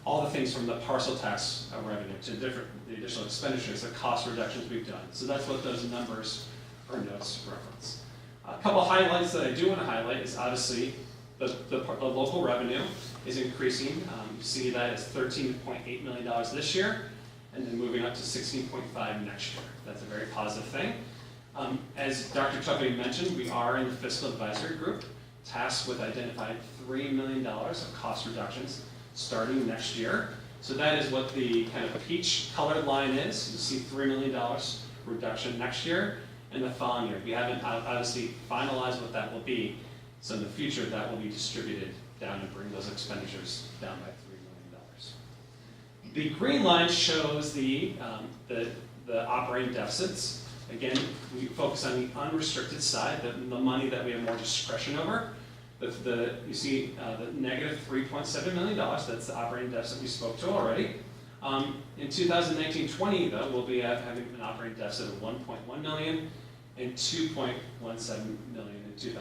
All the things from the parcel tax revenue to the additional expenditures, the cost reductions we've done. So that's what those numbers or notes reference. A couple highlights that I do want to highlight is obviously the local revenue is increasing. You see that it's $13.8 million this year, and then moving up to $16.5 next year. That's a very positive thing. As Dr. Tuppy mentioned, we are in the fiscal advisory group tasked with identifying $3 million of cost reductions starting next year. So that is what the kind of peach colored line is. You see $3 million reduction next year and the following year. We haven't obviously finalized what that will be. So in the future, that will be distributed down to bring those expenditures down by $3 million. The green line shows the operating deficits. Again, we focus on the unrestricted side, the money that we have more discretion over. You see the negative $3.7 million, that's the operating deficit we spoke to already. In 2019-20, though, we'll be having an operating deficit of $1.1 million and $2.17 million in 2020-21.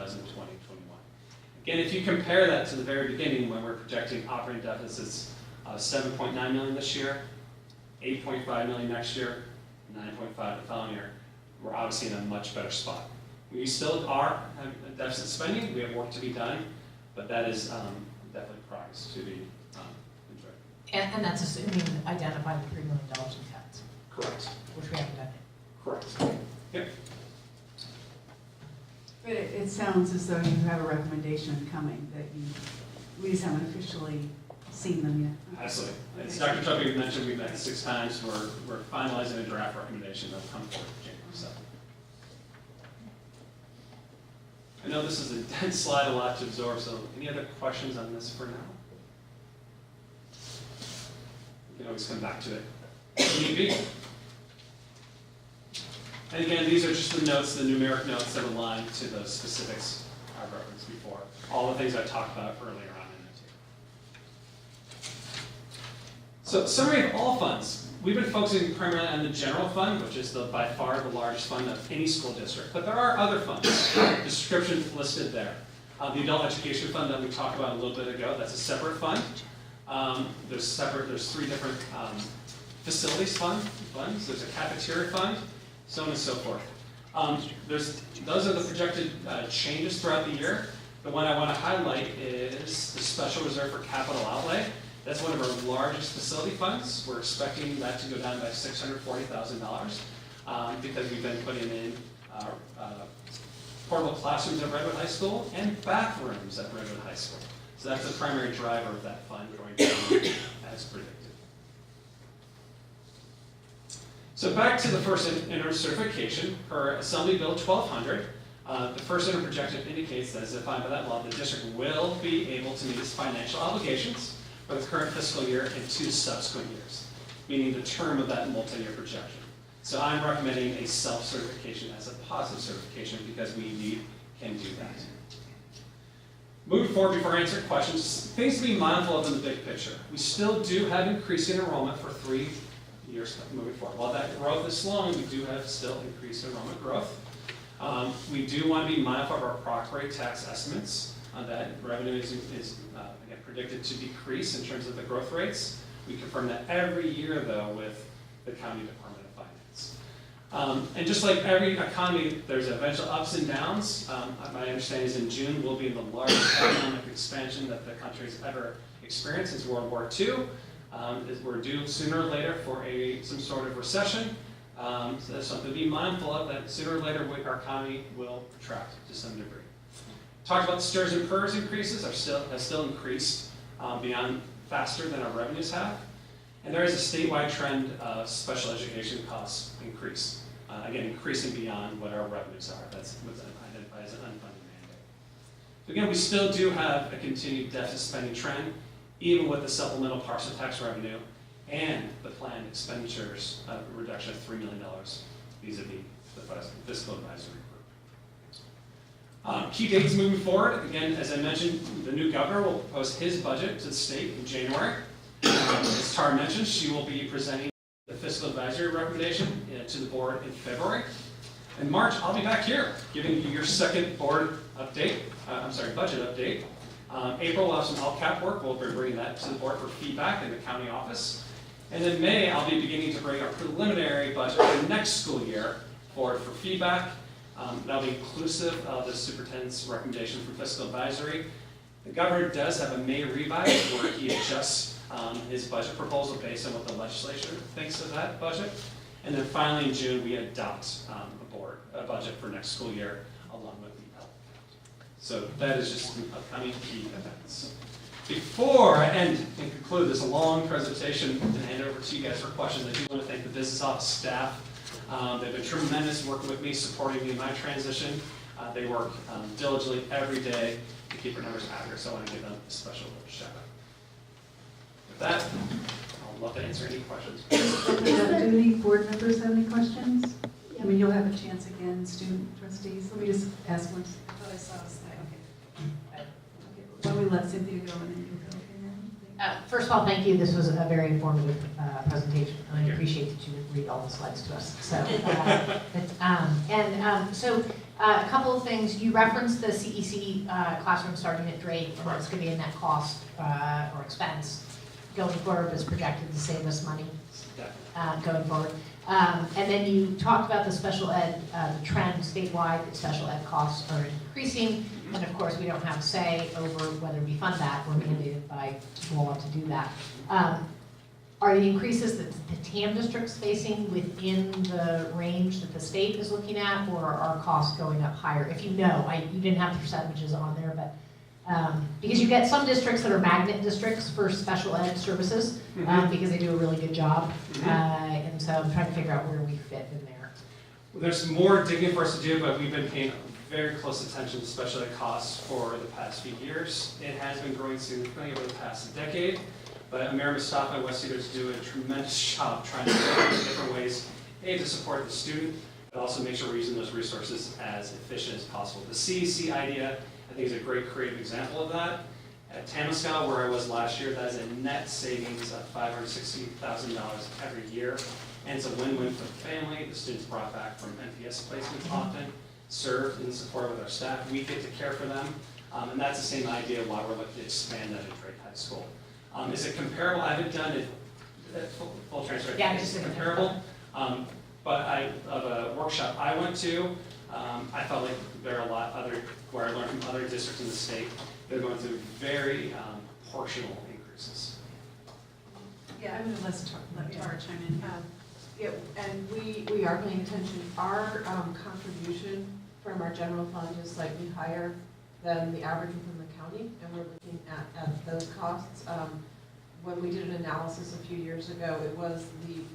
Again, if you compare that to the very beginning when we're projecting operating deficits of $7.9 million this year, $8.5 million next year, $9.5 the following year, we're obviously in a much better spot. We still are having deficit spending. We have work to be done, but that is definitely progress to be enjoyed. And that's assuming identifying the $3 million in cuts, Correct. which we haven't done yet. Correct. Yep. But it sounds as though you have a recommendation coming that we just haven't officially seen them yet. Absolutely. As Dr. Tucker mentioned, we've met 6 times. We're finalizing a draft recommendation that'll come forward January 7th. I know this is a dense slide, a lot to absorb, so any other questions on this for now? We can always come back to it if need be. And again, these are just the notes, the numeric notes that align to the specifics I've referenced before. All the things I talked about earlier on in the table. So, summary of all funds. We've been focusing primarily on the general fund, which is by far the largest fund of any school district. But there are other funds, description listed there. The adult education fund that we talked about a little bit ago, that's a separate fund. There's 3 different facilities funds. There's a cafeteria fund, so on and so forth. Those are the projected changes throughout the year. The one I want to highlight is the special reserve for capital outlay. That's one of our largest facility funds. We're expecting that to go down by $640,000 because we've been putting in portable classrooms at Redwood High School and bathrooms at Redwood High School. So that's the primary driver of that fund going down as predicted. So back to the first interim certification per Assembly Bill 1200. The first interim projection indicates that as defined by that law, the district will be able to meet its financial obligations for the current fiscal year and 2 subsequent years, meaning the term of that multi-year projection. So I'm recommending a self-certification as a positive certification because we indeed can do that. Moving forward, before I answer questions, things to be mindful of in the big picture. We still do have increasing enrollment for 3 years moving forward. While that growth is slowing, we do have still increased enrollment growth. We do want to be mindful of our property tax estimates. That revenue is again, predicted to decrease in terms of the growth rates. We confirm that every year, though, with the County Department of Finance. And just like every economy, there's eventual ups and downs. My understanding is in June, we'll be in the largest economic expansion that the country has ever experienced since World War II. We're due sooner or later for some sort of recession. So that's something to be mindful of, that sooner or later our economy will contract to some degree. Talked about the STIRS and PERS increases have still increased beyond faster than our revenues have. And there is a statewide trend of special education costs increase. Again, increasing beyond what our revenues are. That's what's identified as an unfunded mandate. Again, we still do have a continued deficit spending trend, even with the supplemental partial tax revenue and the planned expenditures reduction of $3 million vis-a-vis the fiscal advisory group. Key dates moving forward. Again, as I mentioned, the new governor will propose his budget to the state in January. As Tara mentioned, she will be presenting the fiscal advisory recommendation to the board in February. In March, I'll be back here giving you your second board update, budget update. April, we'll have some LCAP work. We'll be bringing that to the board for feedback in the county office. And in May, I'll be beginning to bring our preliminary budget for the next school year forward for feedback. That'll be inclusive of the superintendent's recommendation from fiscal advisory. The governor does have a May revise where he adjusts his budget proposal based on what the legislature thinks of that budget. And then finally in June, we adopt a budget for next school year along with the LCAP. So that is just some upcoming key events. Before I end and conclude this long presentation and hand it over to you guys for questions, I do want to thank the business office staff. They've been tremendous working with me, supporting me in my transition. They work diligently every day to keep our numbers accurate, so I want to give them a special shout out. With that, I'll love to answer any questions. Do any board members have any questions? I mean, you'll have a chance again, student trustees. Let me just ask one. I thought I saw a slide. Okay. Why don't we let Cynthia go and then you go? First of all, thank you. This was a very informative presentation. I appreciate that you would read all the slides to us. So, so a couple of things. You referenced the CEC classroom starting at Drake, and that's going to be a net cost or expense going forward. Is projected to save us money going forward. And then you talked about the special ed, the trend statewide that special ed costs are increasing. And of course, we don't have a say over whether we fund that. We're mandated by law to do that. are the increases that the TAM district's facing within the range that the state is looking at, or are costs going up higher? If you know, you didn't have the percentages on there, but, because you get some districts that are magnet districts for special ed services, because they do a really good job. And so I'm trying to figure out where we fit in there. Well, there's more digging for us to do, but we've been paying very close attention to special ed costs for the past few years. It has been growing significantly over the past decade, but Amir Mustafa and West Cedars do a tremendous job trying to figure out different ways, A, to support the student, but also make sure we're using those resources as efficient as possible. The CEC idea, I think, is a great creative example of that. At Tamalpais, where I was last year, that is a net savings of $560,000 every year. And it's a win-win for the family. The students brought back from NPS placements often, served in support with our staff. We get to care for them. And that's the same idea why we're looking to expand that at Drake High School. Is it comparable? I haven't done it full transfer. Yeah, it's comparable. But of a workshop I went to, I felt like there are a lot other, where I learned from other districts in the state, they're going through very proportional increases. Yeah, I'm gonna let Tara chime in. Yeah, and we are paying attention. Our contribution from our general fund is slightly higher than the average within the county, and we're looking at those costs. When we did an analysis a few years ago, it was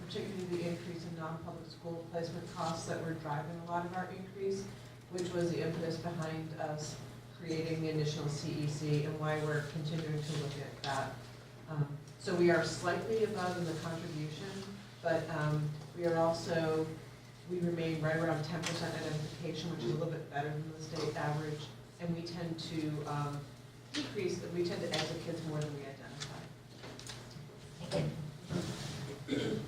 particularly the increase in non-public school placement costs that were driving a lot of our increase, which was the impetus behind us creating the initial CEC and why we're continuing to look at that. So we are slightly above in the contribution, but we remain right around 10% identification, which is a little bit better than the state average, and we tend to exit kids more than we identify.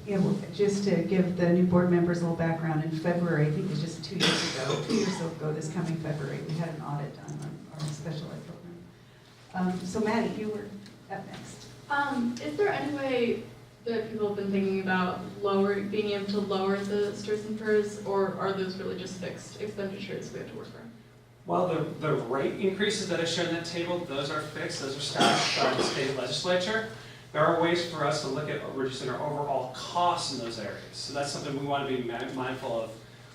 Yeah, well, just to give the new board members a little background, in February, I think it was just 2 years ago, this coming February, we had an audit done on our special ed program. So Maddie, you were up next. Is there any way that people have been thinking about being able to lower the stirs and PERS, or are those really just fixed expenditures we have to work around? Well, the rate increases that I showed in that table, those are fixed, those are established by the state legislature. There are ways for us to look at reducing our overall costs in those areas. So that's something we want to be mindful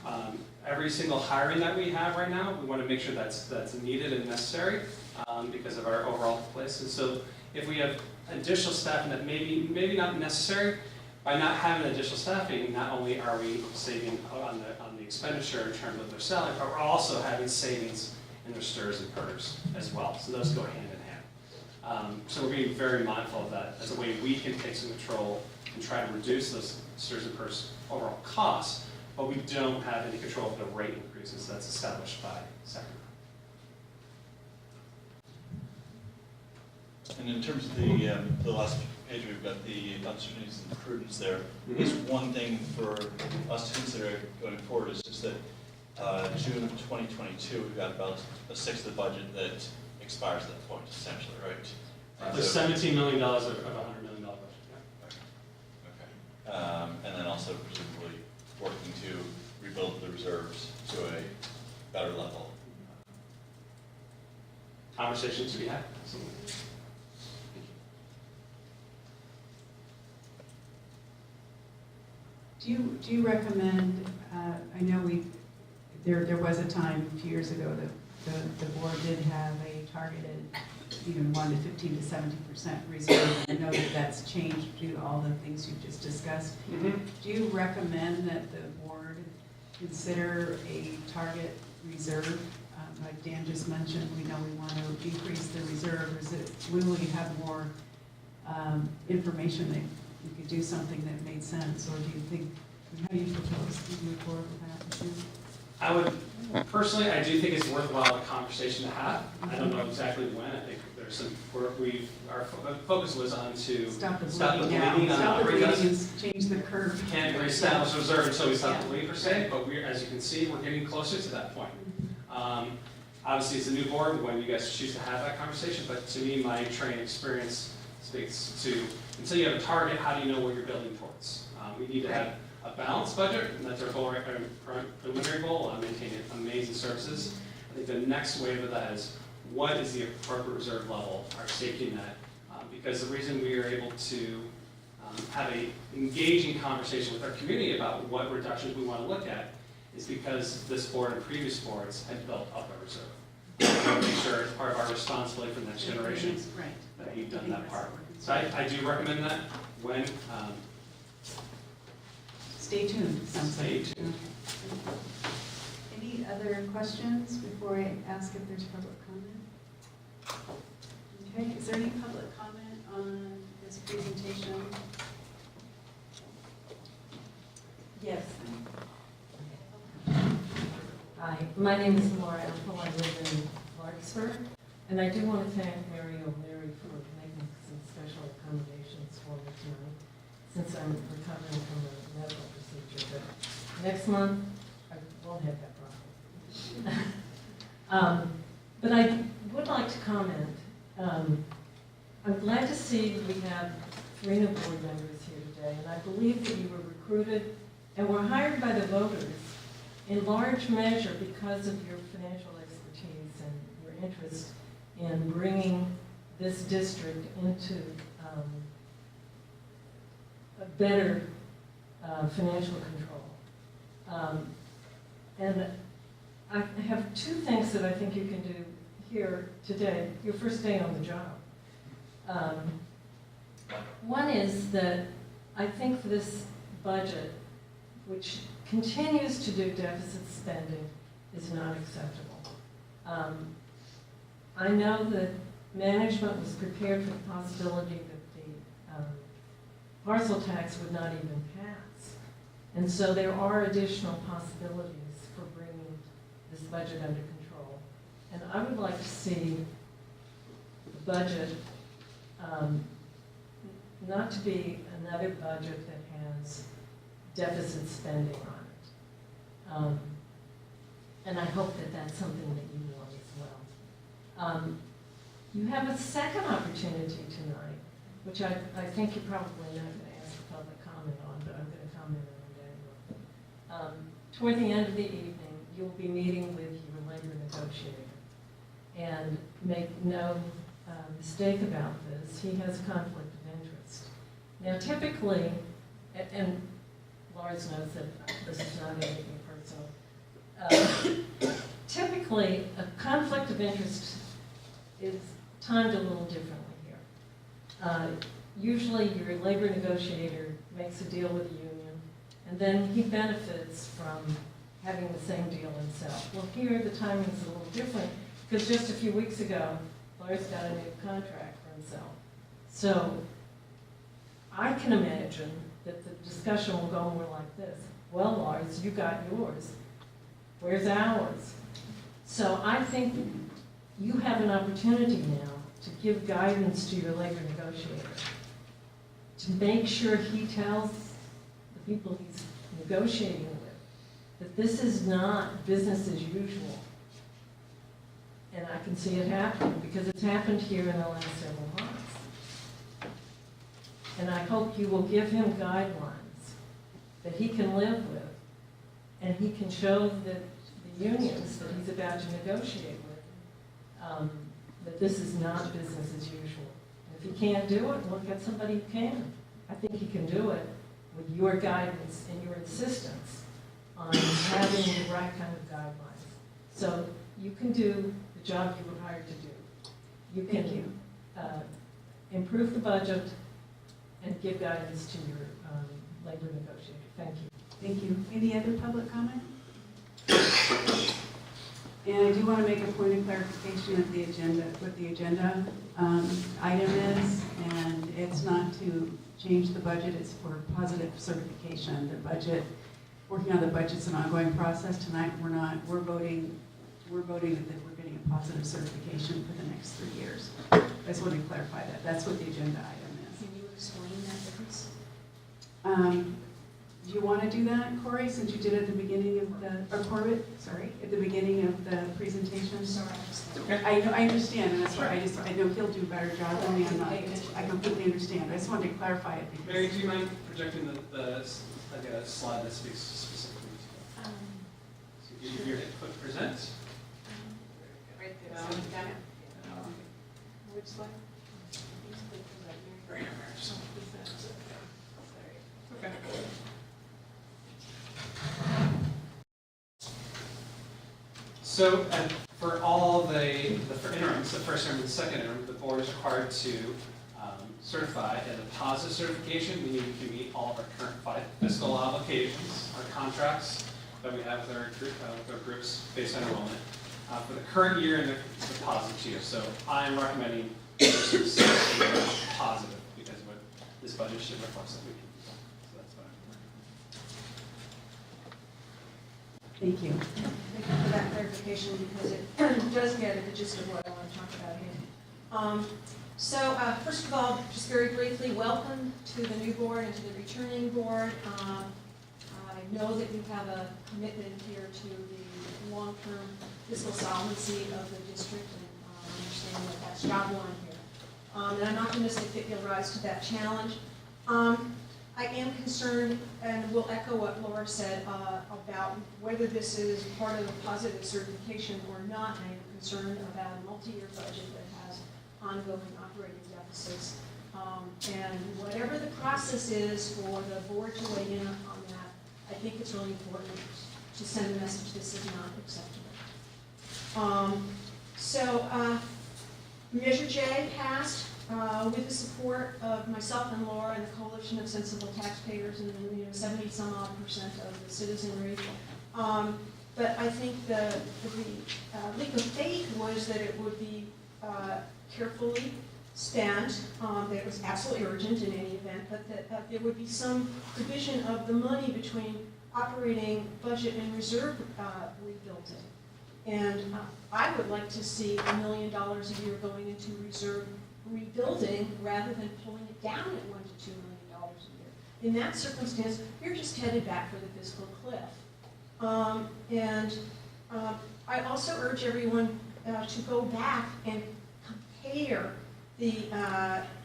of. Every single hiring that we have right now, we want to make sure that's needed and necessary because of our overall place. And so if we have additional staffing that maybe not necessary, by not having additional staffing, not only are we saving on the expenditure in terms of their salary, but we're also having savings in their stirs and PERS as well. So those go hand in hand. So we're being very mindful of that as a way we can take some control and try to reduce those stirs and PERS overall costs, but we don't have any control of the rate increases that's established by sector. And in terms of the last page, we've got the uncertainties and prudence there. Is one thing for us to consider going forward is just that June of 2022, we've got about a sixth of the budget that expires at that point, essentially, right? There's $17 million of a $100 million budget. Yeah. Okay. And then also presumably working to rebuild the reserves to a better level. Conversations to be had. Absolutely. Do you recommend, I know there was a time a few years ago that the board did have a targeted, 1 to 15 to 70% reserve. I know that that's changed due to all the things you've just discussed. Do you recommend that the board consider a target reserve? Like Dan just mentioned, we know we want to increase the reserve. When will you have more information that you could do something that made sense, or do you think, how do you propose to move forward with that issue? I would, personally, I do think it's worthwhile a conversation to have. I don't know exactly when. I think there's some work our focus was on to stop the bleeding bleeding and change the curve. Can't reestablish a reserve until we stop the bleeding per se, but as you can see, we're getting closer to that point. Obviously, it's a new board when you guys choose to have that conversation, but to me, my training experience speaks to, until you have a target, how do you know where you're building towards? We need to have a balanced budget, and that's our goal, our preliminary goal, on maintaining amazing services. I think the next wave of that is, what is the appropriate reserve level, our safety net? Because the reason we are able to have a engaging conversation with our community about what reductions we want to look at is because this board and previous boards had built up a reserve. I want to make sure it's part of our responsibility for the next generation Right. that we've done that part. So I do recommend that when, Stay tuned, sounds like. stay tuned. Any other questions before I ask if there's public comment? Okay, is there any public comment on this presentation? Yes. Hi, my name is Laura Apple. I live in Clarksburg. And I do want to thank Mary O'Leary for making some special accommodations for me tonight, since I'm recovering from a medical procedure. But next month, I won't have that problem. But I would like to comment. I'm glad to see we have 3 new board members here today, and I believe that you were recruited and were hired by the voters in large measure because of your financial expertise and your interest in bringing this district into a better financial control. And I have 2 things that I think you can do here today, your first day on the job. One is that I think this budget, which continues to do deficit spending, is not acceptable. I know that management was prepared for the possibility that the parcel tax would not even pass. And so there are additional possibilities for bringing this budget under control. And I would like to see the budget not to be another budget that has deficit spending on it. And I hope that that's something that you want as well. You have a second opportunity tonight, which I think you're probably not going to ask for public comment on, but I'm going to comment on it anyway. Toward the end of the evening, you'll be meeting with your labor negotiator. And make no mistake about this, he has conflict of interest. Now typically, and Lars knows that this is not anything personal, typically a conflict of interest is timed a little differently here. Usually your labor negotiator makes a deal with the union, and then he benefits from having the same deal himself. Well, here the timing is a little different, because just a few weeks ago, Lars got a new contract for himself. So I can imagine that the discussion will go more like this. Well, Lars, you got yours. Where's ours? So I think you have an opportunity now to give guidance to your labor negotiator, to make sure he tells the people he's negotiating with that this is not business as usual. And I can see it happening because it's happened here in the last several months. And I hope you will give him guidelines that he can live with, and he can show that the unions that he's about to negotiate with, that this is not business as usual. And if he can't do it, we'll get somebody who can. I think he can do it with your guidance and your insistence on having the right kind of guidelines. So you can do the job you were hired to do. You can improve the budget and give guidance to your labor negotiator. Thank you. Thank you. Any other public comment? And I do want to make a point of clarification of the agenda, what the agenda item is, and it's not to change the budget, it's for positive certification. The budget, working on the budget's an ongoing process. Tonight, we're voting that we're getting a positive certification for the next 3 years. I just want to clarify that. That's what the agenda item is. Can you explain that difference? Do you want to do that, Corey, since you did it at the beginning of the, or Corbett, sorry, at the beginning of the presentation? Sorry, I understand, and that's why I know he'll do a better job than me. I completely understand. I just wanted to clarify it because. Mary, do you mind projecting the slide that speaks specifically to you? So your input present. Right there. Got it? Which slide? So for all for interims, the first interim and the second interim, the board is required to certify as a positive certification, meaning we can meet all of our current fiscal obligations, our contracts that we have with our groups based on enrollment for the current year and the positive year. So I am recommending positive because what this budget should reflect that we can do. So that's what I'm recommending. Thank you. Thank you for that clarification because it does get at the gist of what I want to talk about here. So first of all, just very briefly, welcome to the new board and to the returning board. I know that you have a commitment here to the long-term fiscal solvency of the district, and I understand that that's job one here. And I'm optimistic that you'll rise to that challenge. I am concerned, and will echo what Laura said about whether this is part of a positive certification or not. I am concerned about a multi-year budget that has ongoing operating deficits. And whatever the process is for the board to weigh in on that, I think it's really important to send a message this is not acceptable. Measure J passed with the support of myself and Laura and a coalition of sensible taxpayers and 70-some-odd% of the citizenry. But I think the leap of faith was that it would be carefully spent, that it was absolutely urgent in any event, but that there would be some division of the money between operating budget and reserve rebuilding. And I would like to see $1 million a year going into reserve rebuilding rather than pulling it down at $1 to $2 million a year. In that circumstance, you're just headed back for the fiscal cliff. I also urge everyone to go back and compare the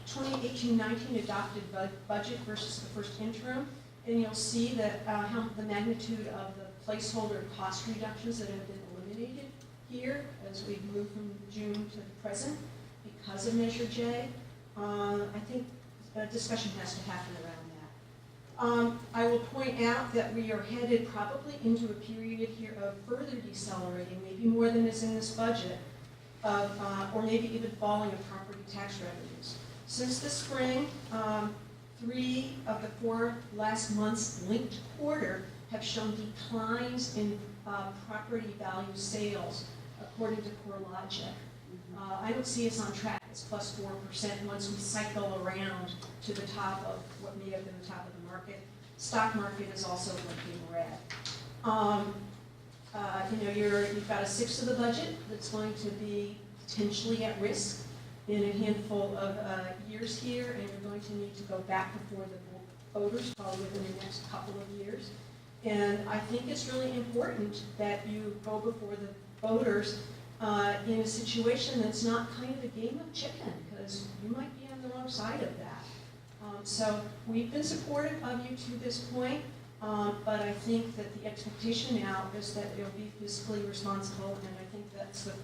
2018-19 adopted budget versus the first interim, and you'll see that how the magnitude of the placeholder cost reductions that have been eliminated here as we move from June to the present because of Measure J. I think a discussion has to happen around that. I will point out that we are headed probably into a period here of further decelerating, maybe more than is in this budget, or maybe even falling of property tax revenues. Since the spring, 3 of the 4 last months linked quarter have shown declines in property value sales, according to CoreLogic. I don't see us on track. It's plus 4% once we cycle around to the top of what may have been the top of the market. Stock market is also looking red. You've got a sixth of the budget that's going to be potentially at risk in a handful of years here, and you're going to need to go back before the voters, probably within the next couple of years. And I think it's really important that you go before the voters in a situation that's not kind of a game of chicken, because you might be on the wrong side of that. So we've been supportive of you to this point, but I think that the expectation now is that it'll be fiscally responsible, and I think that's the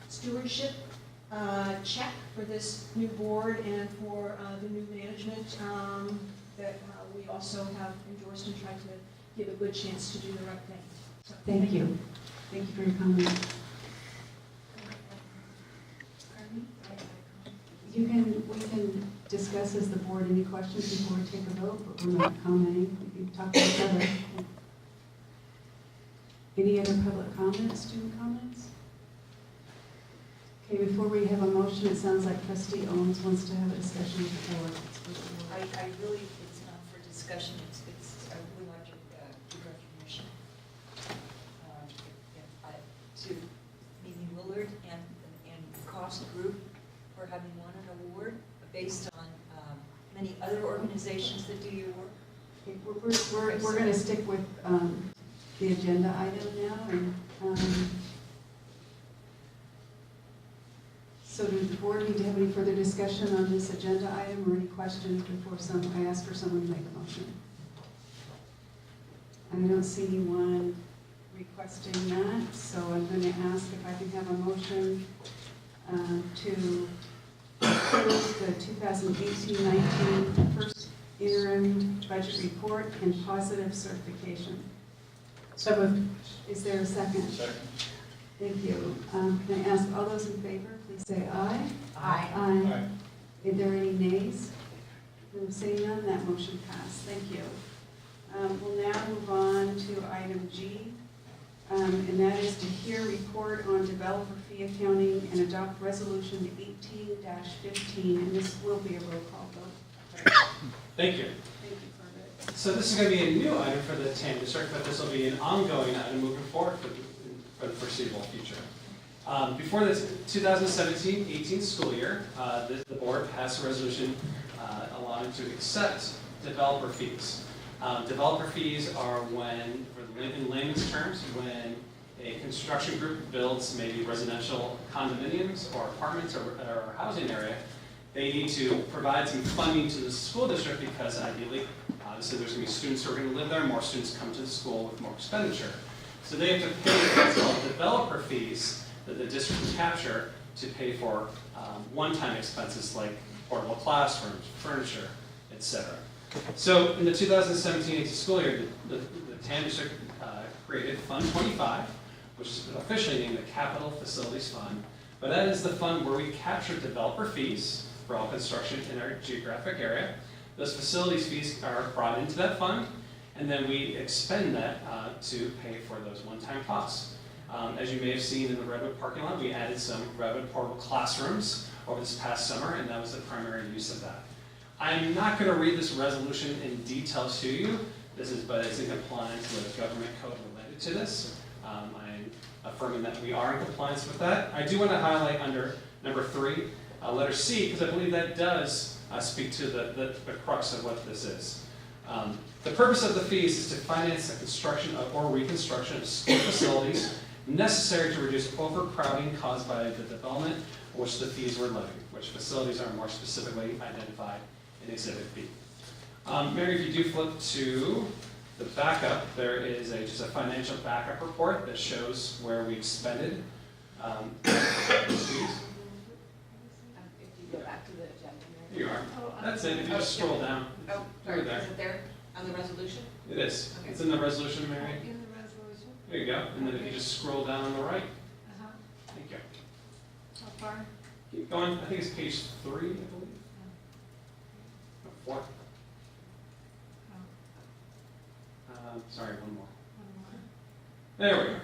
stewardship check for this new board and for the new management that we also have endorsed and tried to give a good chance to do the right thing. So, Thank you. Thank you for your comment. We can discuss as the board any questions before we take a vote, but we're not commenting. We can talk to each other. Any other public comments, student comments? Okay, before we have a motion, it sounds like Trustee Owens wants to have a discussion with the board. I really, it's not for discussion, I really like your recognition to Mimi Willard and the Cost Group for having won an award based on many other organizations that do your work. We're going to stick with the agenda item now. And so does the board need to have any further discussion on this agenda item or any questions before I ask for someone to make a motion? And I don't see anyone requesting that, so I'm going to ask if I can have a motion to approve the 2018-19 first interim budget report and positive certification. So moved. Is there a second? Second. Thank you. Can I ask all those in favor, please say aye. Aye. Aye. Are there any nays? No, seeing none, that motion passed. Thank you. We'll now move on to item G, and that is to hear report on developer fee accounting and adopt resolution 18-15, and this will be a roll call vote. Thank you. Thank you, Corbett. So this is going to be a new item for the TAM district, but this will be an ongoing item moving forward for the foreseeable future. Before the 2017-18 school year, the board passed a resolution allowing to accept developer fees. Developer fees are when, in layman's terms, when a construction group builds maybe residential condominiums or apartments or housing area, they need to provide some funding to the school district because ideally, obviously there's going to be students who are going to live there, more students come to the school with more expenditure. So they have to pay what's called developer fees that the district can capture to pay for one-time expenses like portable classrooms, furniture, etc. So in the 2017-18 school year, the TAM district created Fund 25, which is officially named the Capital Facilities Fund. But that is the fund where we capture developer fees for all construction in our geographic area. Those facilities fees are brought into that fund, and then we expend that to pay for those one-time costs. As you may have seen in the Redwood parking lot, we added some Redwood portable classrooms over this past summer, and that was the primary use of that. I'm not going to read this resolution in detail to you. But it's in compliance with government code related to this. I'm affirming that we are in compliance with that. I do want to highlight under number 3, letter C, because I believe that does speak to the crux of what this is. The purpose of the fees is to finance the construction or reconstruction of school facilities necessary to reduce overcrowding caused by the development for which the fees were levied, which facilities are more specifically identified in Exhibit B. Mary, if you do flip to the backup, there is just a financial backup report that shows where we expended these fees. If you go back to the agenda. Here you are. That's it. If you just scroll down. Oh, sorry. Is it there on the resolution? It is. Okay. It's in the resolution, Mary. In the resolution? There you go. And then if you just scroll down on the right. Thank you. How far? Keep going. I think it's page 3, I believe. No, 4. Sorry, one more. There we are.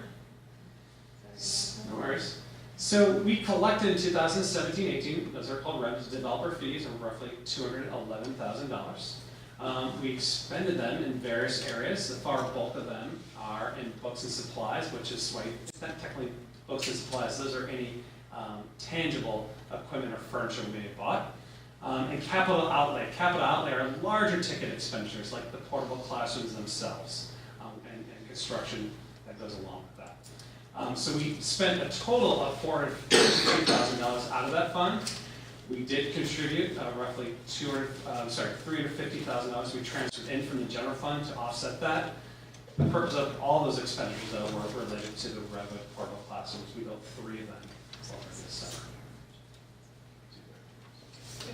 No worries. So we collected in 2017-18, those are called revenues, developer fees of roughly $211,000. We expended them in various areas. The far bulk of them are in books and supplies, which is why it's not technically books and supplies. Those are any tangible equipment or furniture we may have bought. And capital outlay. Capital outlay are larger ticket expenditures like the portable classrooms themselves and construction that goes along with that. So we spent a total of $452,000 out of that fund. We did contribute roughly $350,000 we transferred in from the general fund to offset that. The purpose of all those expenditures, though, were related to the Redwood portable classrooms. We built 3 of them over this summer.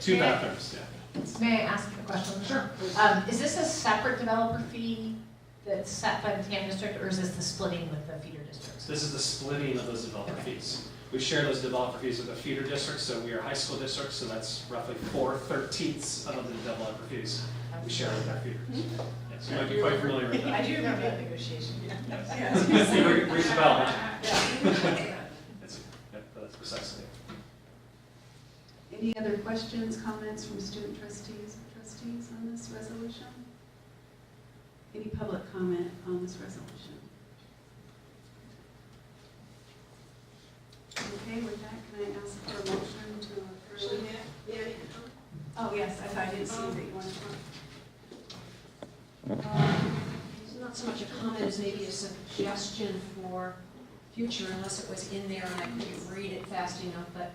2 bathrooms, yeah. May I ask a question? Sure. Is this a separate developer fee that's set by the TAM district, or is this the splitting with the feeder districts? This is the splitting of those developer fees. We share those developer fees with the feeder districts, so we are high school districts, so that's roughly 4/13 of the developer fees we share with our feeders. Yes, you might be quite familiar with that. I do remember that negotiation. Yes. Rings a bell, huh? That's precisely it. Any other questions, comments from student trustees or trustees on this resolution? Any public comment on this resolution? Okay, with that, can I ask for a motion to approve? Oh, yes, I didn't see that you wanted to. It's not so much a comment as maybe a suggestion for future, unless it was in there and I couldn't read it fast enough, but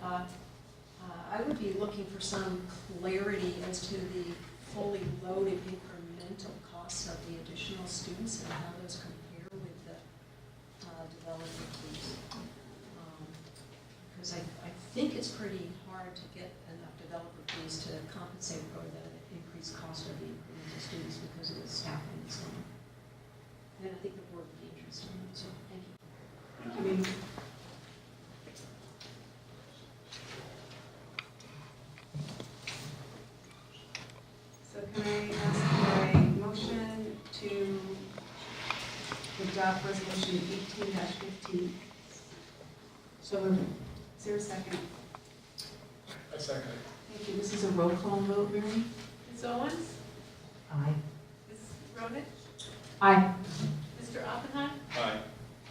I would be looking for some clarity as to the fully loaded incremental costs of the additional students and how those compare with the development fees. Because I think it's pretty hard to get enough developer fees to compensate for the increased cost of the incremental students because of the staffing and so on. And I think the board would be interested in that, so thank you. Thank you, Amy. So can I ask for a motion to adopt resolution 18-15? So moved. Is there a second? I second Thank you. This is a roll call vote, Mary? Ms. Owens? Aye. Ms. Ronick? Aye. Mr. Oppenheim? Aye.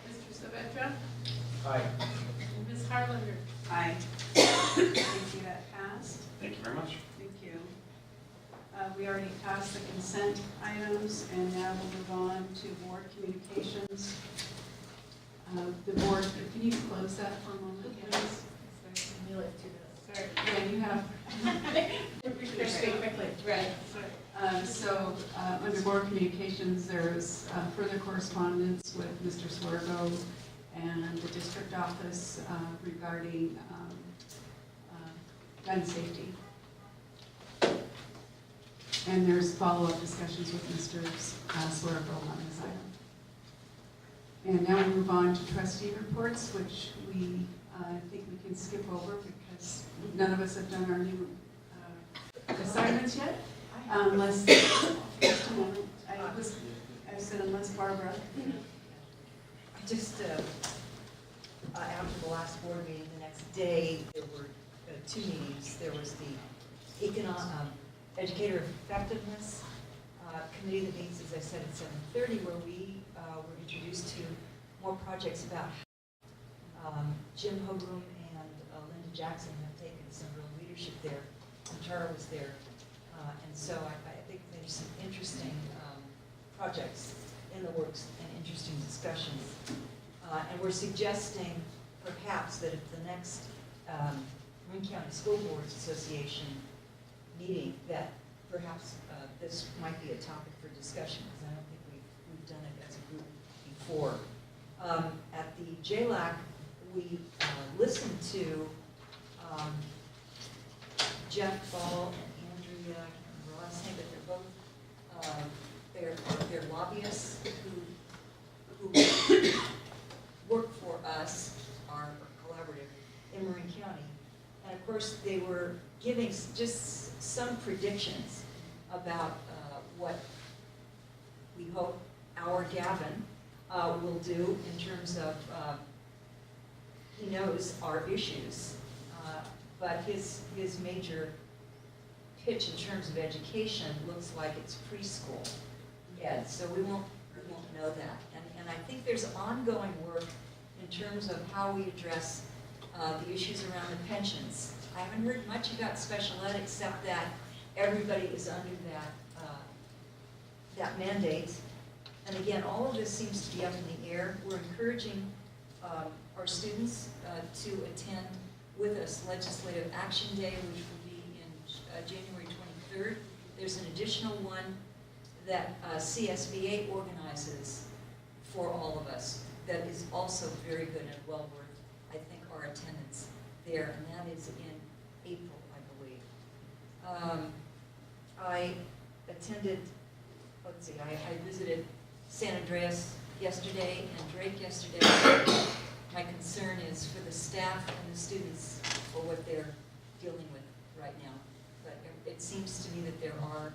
Mr. Saavedra? it. Aye. Ms. Harlander? Aye. Thank you, that passed. Thank you very much. Thank you. We already passed the consent items, and now we'll move on to board communications. The board, can you close that for a moment, please? Sorry, yeah, you have. Speak quickly. Right. Under board communications, there's further correspondence with Mr. Swergo and the district office regarding gun safety. And there's follow-up discussions with Mr. Swergo on this item. And now we move on to trustee reports, which we think we can skip over because none of us have done our new assignments yet. Unless, just a moment, I said unless Barbara. I just, after the last board meeting, the next day, there were two meetings. There was the Educator Effectiveness Committee that meets, as I said, at 7:30, where we were introduced to more projects about Jim Hoagrum and Linda Jackson have taken some real leadership there. And Tara was there. And so I think there's some interesting projects in the works and interesting discussions. And we're suggesting perhaps that at the next Marin County School Boards Association meeting, that perhaps this might be a topic for discussion, because I don't think we've done it as a group before. At the JLAC, we listened to Jeff Ball and Andrea, I can't remember her last name, but they're both they're lobbyists who work for us, our collaborative in Marin County. And of course, they were giving just some predictions about what we hope our Gavin will do in terms of, he knows our issues, but his major pitch in terms of education looks like it's preschool ed, so we won't know that. And I think there's ongoing work in terms of how we address the issues around the pensions. I haven't heard much about special ed except that everybody is under that mandate. And again, all of this seems to be up in the air. We're encouraging our students to attend with us Legislative Action Day, which will be in January 23rd. There's an additional one that CSBA organizes for all of us that is also very good and well worth, I think, our attendance there, and that is in April, I believe. I attended, let's see, I visited San Andreas yesterday and Drake yesterday. My concern is for the staff and the students for what they're dealing with right now. But it seems to me that there are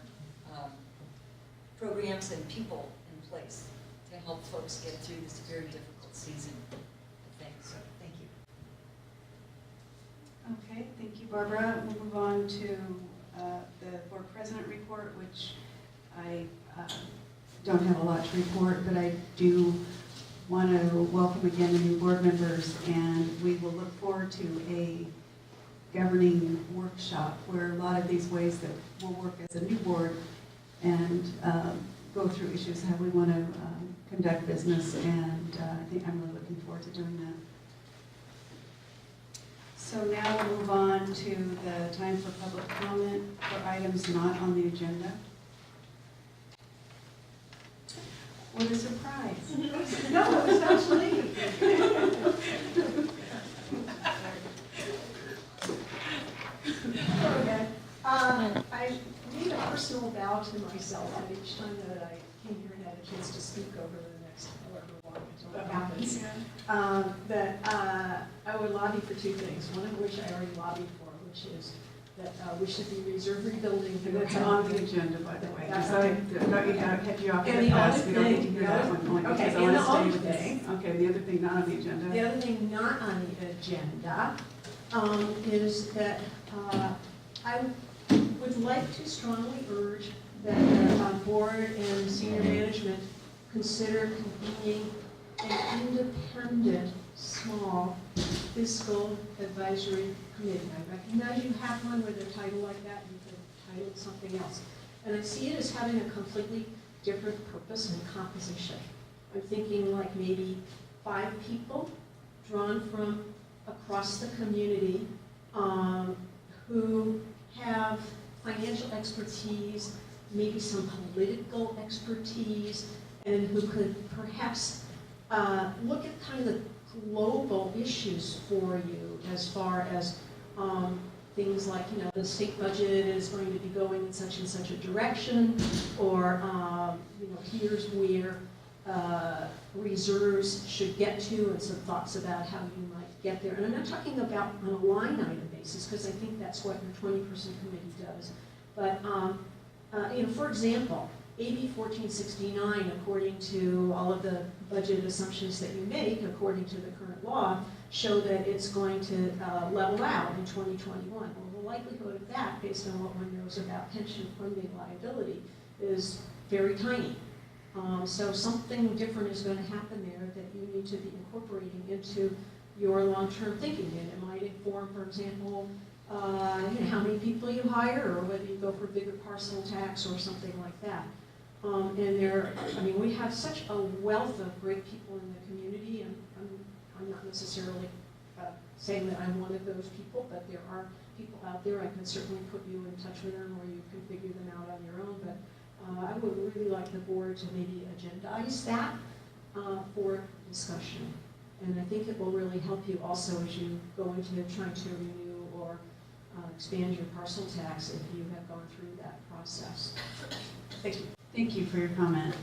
programs and people in place to help folks get through this very difficult season, I think. So thank you. Okay, thank you, Barbara. We'll move on to the board president report, which I don't have a lot to report, but I do want to welcome again the new board members, and we will look forward to a governing workshop where a lot of these ways that we'll work as a new board and go through issues, how we want to conduct business, and I think I'm really looking forward to doing that. So now we'll move on to the time for public comment for items not on the agenda. What a surprise. No, it was actually. Okay. I made a personal vow to myself that each time that I came here and had a chance to speak over the next however long until it happens, that I would lobby for two things, one of which I already lobbied for, which is that we should be reserve rebuilding. And that's on the agenda, by the way. That's So I okay. thought you had you off And the the pass. other We don't need to thing- hear the that other- one only okay, because I and want the to stay other with this. thing- Okay, the other thing not on the agenda. The other thing not on the agenda is that I would like to strongly urge that the board and senior management consider convening an independent, small fiscal advisory committee. I recognize you have one with a title like that, you could title it something else. And I see it as having a completely different purpose and composition. I'm thinking like maybe 5 people drawn from across the community who have financial expertise, maybe some political expertise, and who could perhaps look at kind of the global issues for you as far as things like, you know, the state budget is going to be going in such and such a direction, or, you know, here's where reserves should get to, and some thoughts about how you might get there. And I'm not talking about on a line item basis, because I think that's what your 20-person committee does. But, you know, for example, AB 1469, according to all of the budget assumptions that you make, according to the current law, show that it's going to level out in 2021. Well, the likelihood of that, based on what one knows about pension funding liability, is very tiny. So something different is going to happen there that you need to be incorporating into your long-term thinking. And it might inform, for example, you know, how many people you hire, or whether you go for bigger parcel tax or something like that. And there, I mean, we have such a wealth of great people in the community, and I'm not necessarily saying that I'm one of those people, but there are people out there. I can certainly put you in touch with them, or you can figure them out on your own. But I would really like the board to maybe agendize that for discussion. And I think it will really help you also as you go into trying to renew or expand your parcel tax if you have gone through that process. Thank you. Thank you for your comment.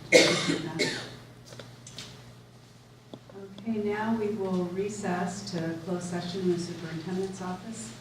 Okay, now we will recess to close session in the superintendent's office.